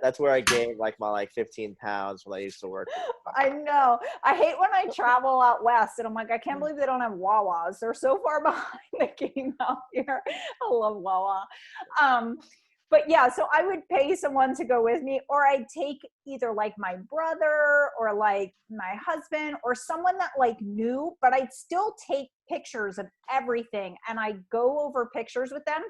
That's where I gained like my 15 pounds when I used to work. I know. I hate when I travel out west and I'm like, I can't believe they don't have Wawas. They're so far behind the game out here. I love Wawa. But yeah, so I would pay someone to go with me, or I'd take either like my brother or like my husband or someone that like knew, but I'd still take pictures of everything and I'd go over pictures with them.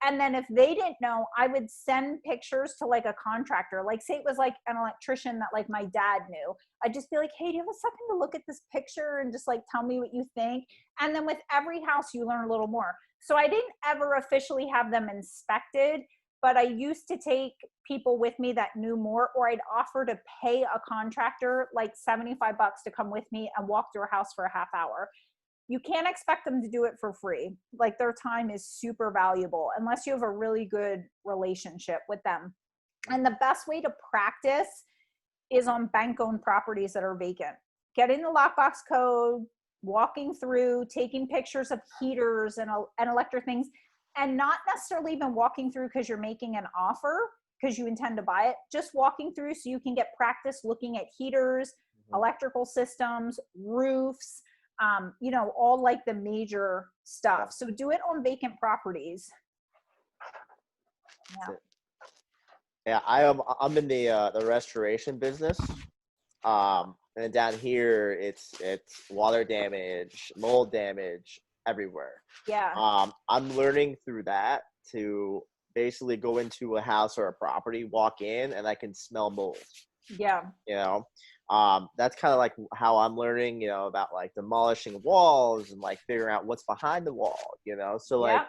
And then if they didn't know, I would send pictures to like a contractor. Like say it was like an electrician that like my dad knew. I'd just be like, hey, do you have a second to look at this picture and just like tell me what you think? And then with every house, you learn a little more. So I didn't ever officially have them inspected, but I used to take people with me that knew more, or I'd offer to pay a contractor like $75 to come with me and walk through a house for a half hour. You can't expect them to do it for free. Like their time is super valuable unless you have a really good relationship with them. And the best way to practice is on bank-owned properties that are vacant. Getting the lockbox code, walking through, taking pictures of heaters and electric things, and not necessarily even walking through because you're making an offer because you intend to buy it, just walking through so you can get practice looking at heaters, electrical systems, roofs, all like the major stuff. So do it on vacant properties. Yeah, I'm in the restoration business. And down here it's water damage, mold damage everywhere. Yeah. I'm learning through that to basically go into a house or a property, walk in, and I can smell mold. Yeah. That's kind of like how I'm learning, about like demolishing walls and like figuring out what's behind the wall, so like,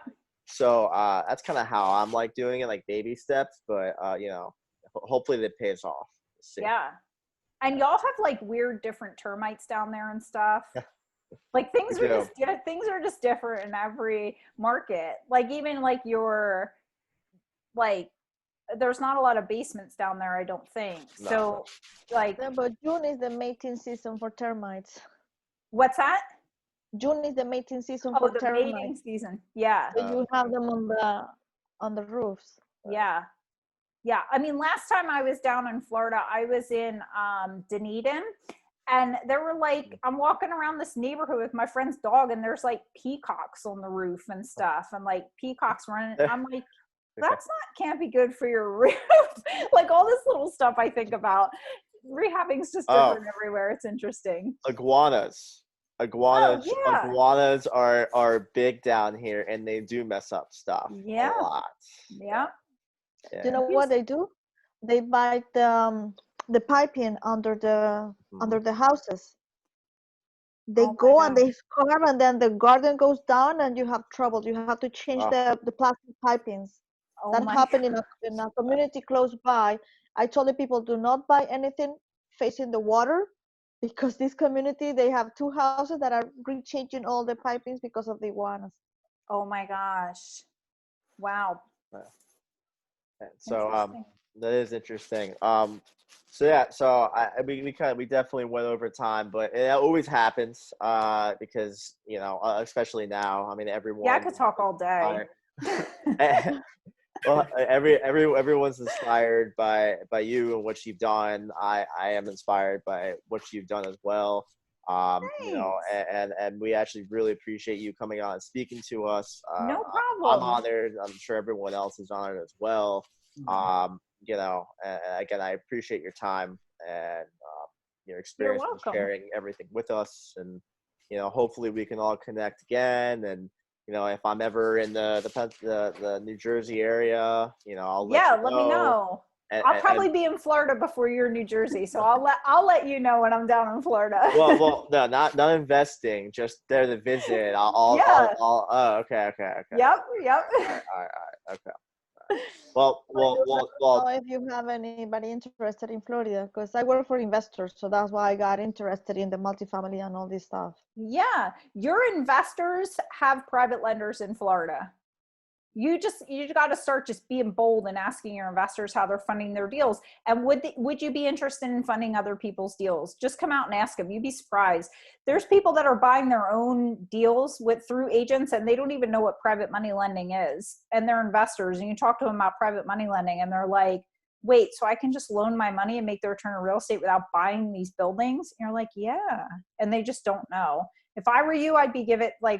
that's kind of how I'm like doing it, like baby steps, but hopefully that pays off. Yeah. And y'all have like weird different termites down there and stuff. Like things are just different in every market. Like even like there's not a lot of basements down there, I don't think. No. So like, yeah, but June is the mating season for termites. What's that? June is the mating season for termites. Oh, the mating season. Yeah. So you have them on the roofs. Yeah. Yeah. I mean, last time I was down in Florida, I was in Dunedin, and there were like, I'm walking around this neighborhood with my friend's dog, and there's like peacocks on the roof and stuff, and like peacocks running. I'm like, can't be good for your roof. Like all this little stuff I think about. Rehabbing's just different everywhere. It's interesting. Iguanas are big down here, and they do mess up stuff a lot. Yeah. Do you know what they do? They bite the piping under the houses. They go and they carve, and then the garden goes down, and you have trouble. You have to change the plastic pipings. That happened in a community close by. I told the people, do not buy anything facing the water, because this community, they have 2 houses that are rechanging all the pipings because of the iguanas. Oh my gosh. Wow. So that is interesting. We definitely went over time, but it always happens because especially now. I mean, everyone. Yeah, I could talk all day. Well, everyone's inspired by you and what you've done. I am inspired by what you've done as well. And we actually really appreciate you coming on and speaking to us. No problem. I'm honored. I'm sure everyone else is honored as well. again, I appreciate your time and your You're experience and welcome. sharing everything with us. And hopefully we can all connect again. And if I'm ever in the New Jersey area, I'll let you know. Let me know. I'll probably be in Florida before you're in New Jersey, so I'll let you know when I'm down in Florida. well, no, not investing, just there to visit. Okay. Yep. All right, okay. Well, if you have anybody interested in Florida, because I work for investors, so that's why I got interested in the multifamily and all this stuff. Yeah, your investors have private lenders in Florida. You got to start just being bold and asking your investors how they're funding their deals. And would you be interested in funding other people's deals? Just come out and ask them. You'd be surprised. There's people that are buying their own deals through agents, and they don't even know what private money lending is. And they're investors, and you talk to them about private money lending, and they're like, wait, so I can just loan my money and make the return of real estate without buying these buildings? And you're like, yeah. And they just don't know. If I were you, I'd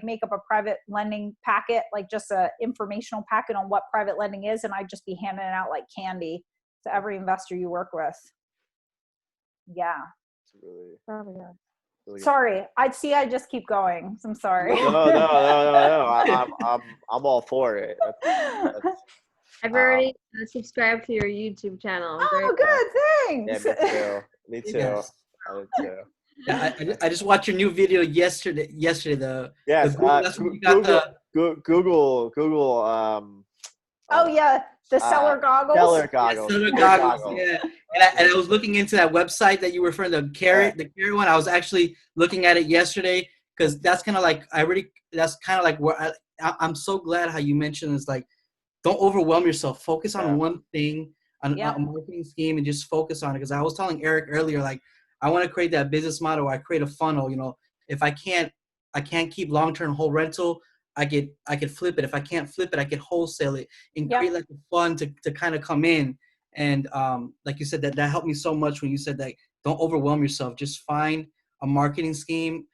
make up a private lending packet, like just a informational packet on what private lending is. And I'd just be handing it out like candy to every investor you work with. Yeah. Really sorry. I just keep going. I'm sorry. No. I'm all for it. I've already subscribed to your YouTube channel. Oh, good. Thanks. Yeah, me too. Yes. Me too. Yeah, I just watched your new video yesterday. The Google. Oh yeah, the seller goggles. Seller goggles. Seller goggles. Yeah, and I was looking into that website that you were referring to, the carrot one. I was actually looking at it yesterday because that's kind of like where I'm so glad how you mentioned is like, don't overwhelm yourself. Focus on one thing, on a marketing scheme, and just focus on it. Because I was telling Eric earlier, like, I want to create that business model where I create a funnel. If I can't keep long-term whole rental, I could flip it. If I can't flip it, I could wholesale it and create like a fund to kind of come in. And like you said, that helped me so much when you said that don't overwhelm yourself. Just find a marketing scheme,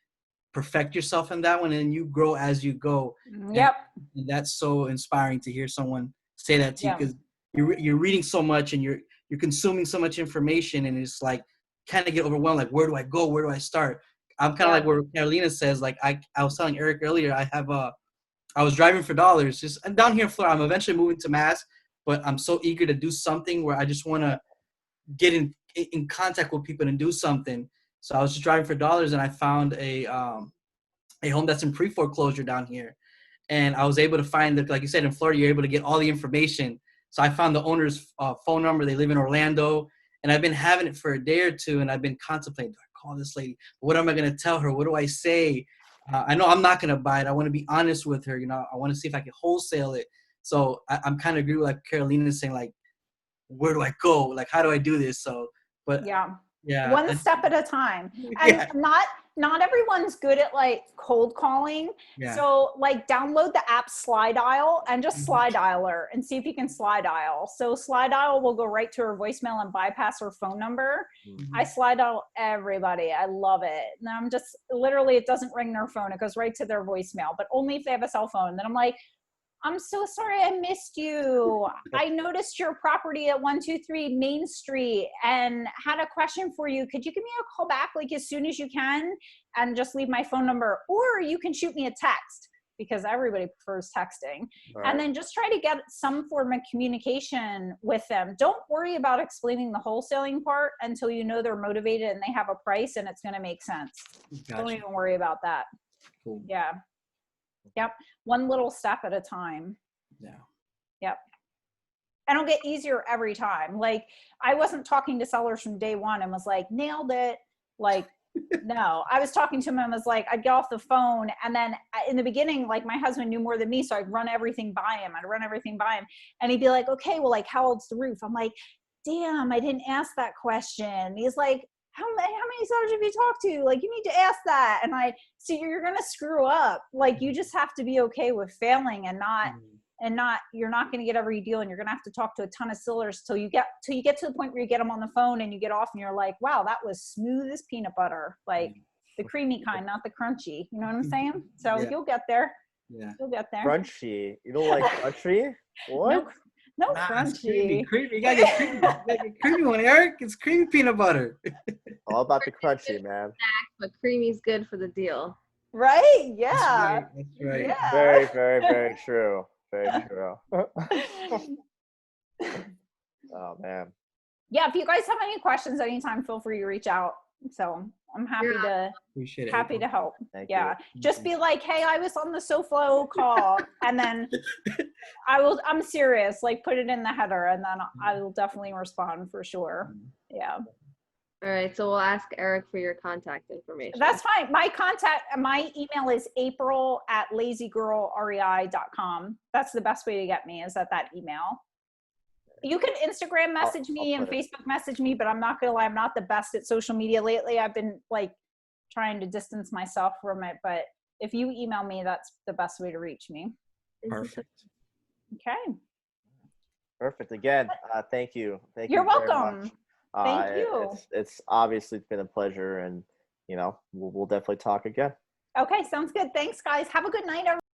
perfect yourself in that one, and you grow as you go. Yep. And that's so inspiring to hear someone say that to you, because you're reading so much and you're consuming so much information, and it's like kind of get overwhelmed. Like, where do I go? Where do I start? I'm kind of like where Carolina says, like I was telling Eric earlier, I was driving for dollars. I'm down here in Florida. I'm eventually moving to Mass, but I'm so eager to do something where I just want to get in contact with people and do something. So I was just driving for dollars, and I found a home that's in pre-foreclosure down here. And I was able to find that, like you said, in Florida, you're able to get all the information. So I found the owner's phone number. They live in Orlando. And I've been having it for a day or two, and I've been contemplating, do I call this lady? What am I going to tell her? What do I say? I know I'm not going to buy it. I want to be honest with her. I want to see if I can wholesale it. So I'm kind of agree with like Carolina saying, like, where do I go? Like, how do I do this? So, but yeah. One step at a time. And not everyone's good at like cold calling. Yeah. So like download the app Slide Dial and just slide dial her and see if you can slide dial. So Slide Dial will go right to her voicemail and bypass her phone number. I slide dial everybody. I love it. And I'm just literally, it doesn't ring their phone. It goes right to their voicemail, but only if they have a cell phone. Then I'm like, I'm so sorry I missed you. I noticed your property at 123 Main Street and had a question for you. Could you give me a call back like as soon as you can and just leave my phone number? Or you can shoot me a text, because everybody prefers texting. Right. And then just try to get some form of communication with them. Don't worry about explaining the wholesaling part until you know they're motivated and they have a price and it's going to make sense. Gotcha. Don't even worry about that. Cool. Yeah. Yep. One little step at a time. Yeah. Yep. And it'll get easier every time. Like, I wasn't talking to sellers from day one and was like, nailed it. Like, no, I was talking to him and was like, I'd get off the phone. And then in the beginning, like, my husband knew more than me. So I'd run everything by him. And he'd be like, okay, well, like, how old's the roof? I'm like, damn, I didn't ask that question. He's like, how many sellers have you talked to? Like, you need to ask that. And you're going to screw up. Like, you just have to be okay with failing and you're not going to get every deal, and you're going to have to talk to a ton of sellers till you get to the point where you get them on the phone and you get off and you're like, wow, that was smooth as peanut butter. Like the creamy kind, not the crunchy. You know what I'm saying? So you'll get there. Yeah. You'll get there. Crunchy. You don't like crunchy? What? No It's creamy, crunchy. creamy. You gotta get creamy. You gotta get creamy one, Eric. It's creamy peanut butter. All about the crunchy, man. But creamy's good for the deal. Right? Yeah. That's right. Yeah. Very, very, very true. Very true. Oh man. Yeah, if you guys have any questions anytime, feel free to reach out. So I'm happy Appreciate it. to help. Thank Yeah. you. Just be like, hey, I was on the SoFlo call, and then I'm serious, like put it in the header, and then I will definitely respond for sure. Yeah. All right, so we'll ask Eric for your contact information. That's fine. My email is april@lazygirlrei.com. That's the best way to get me, is at that email. You can Instagram message me and Facebook message me, but I'm not gonna lie, I'm not the best at social media lately. I've been like trying to distance myself from it, but if you email me, that's the best way to reach me. Perfect. Okay. Perfect. Again, thank you. Thank you. You're very welcome. much. Thank you. It's obviously been a pleasure, and we'll definitely talk again. Okay, sounds good. Thanks, guys. Have a good night, everyone.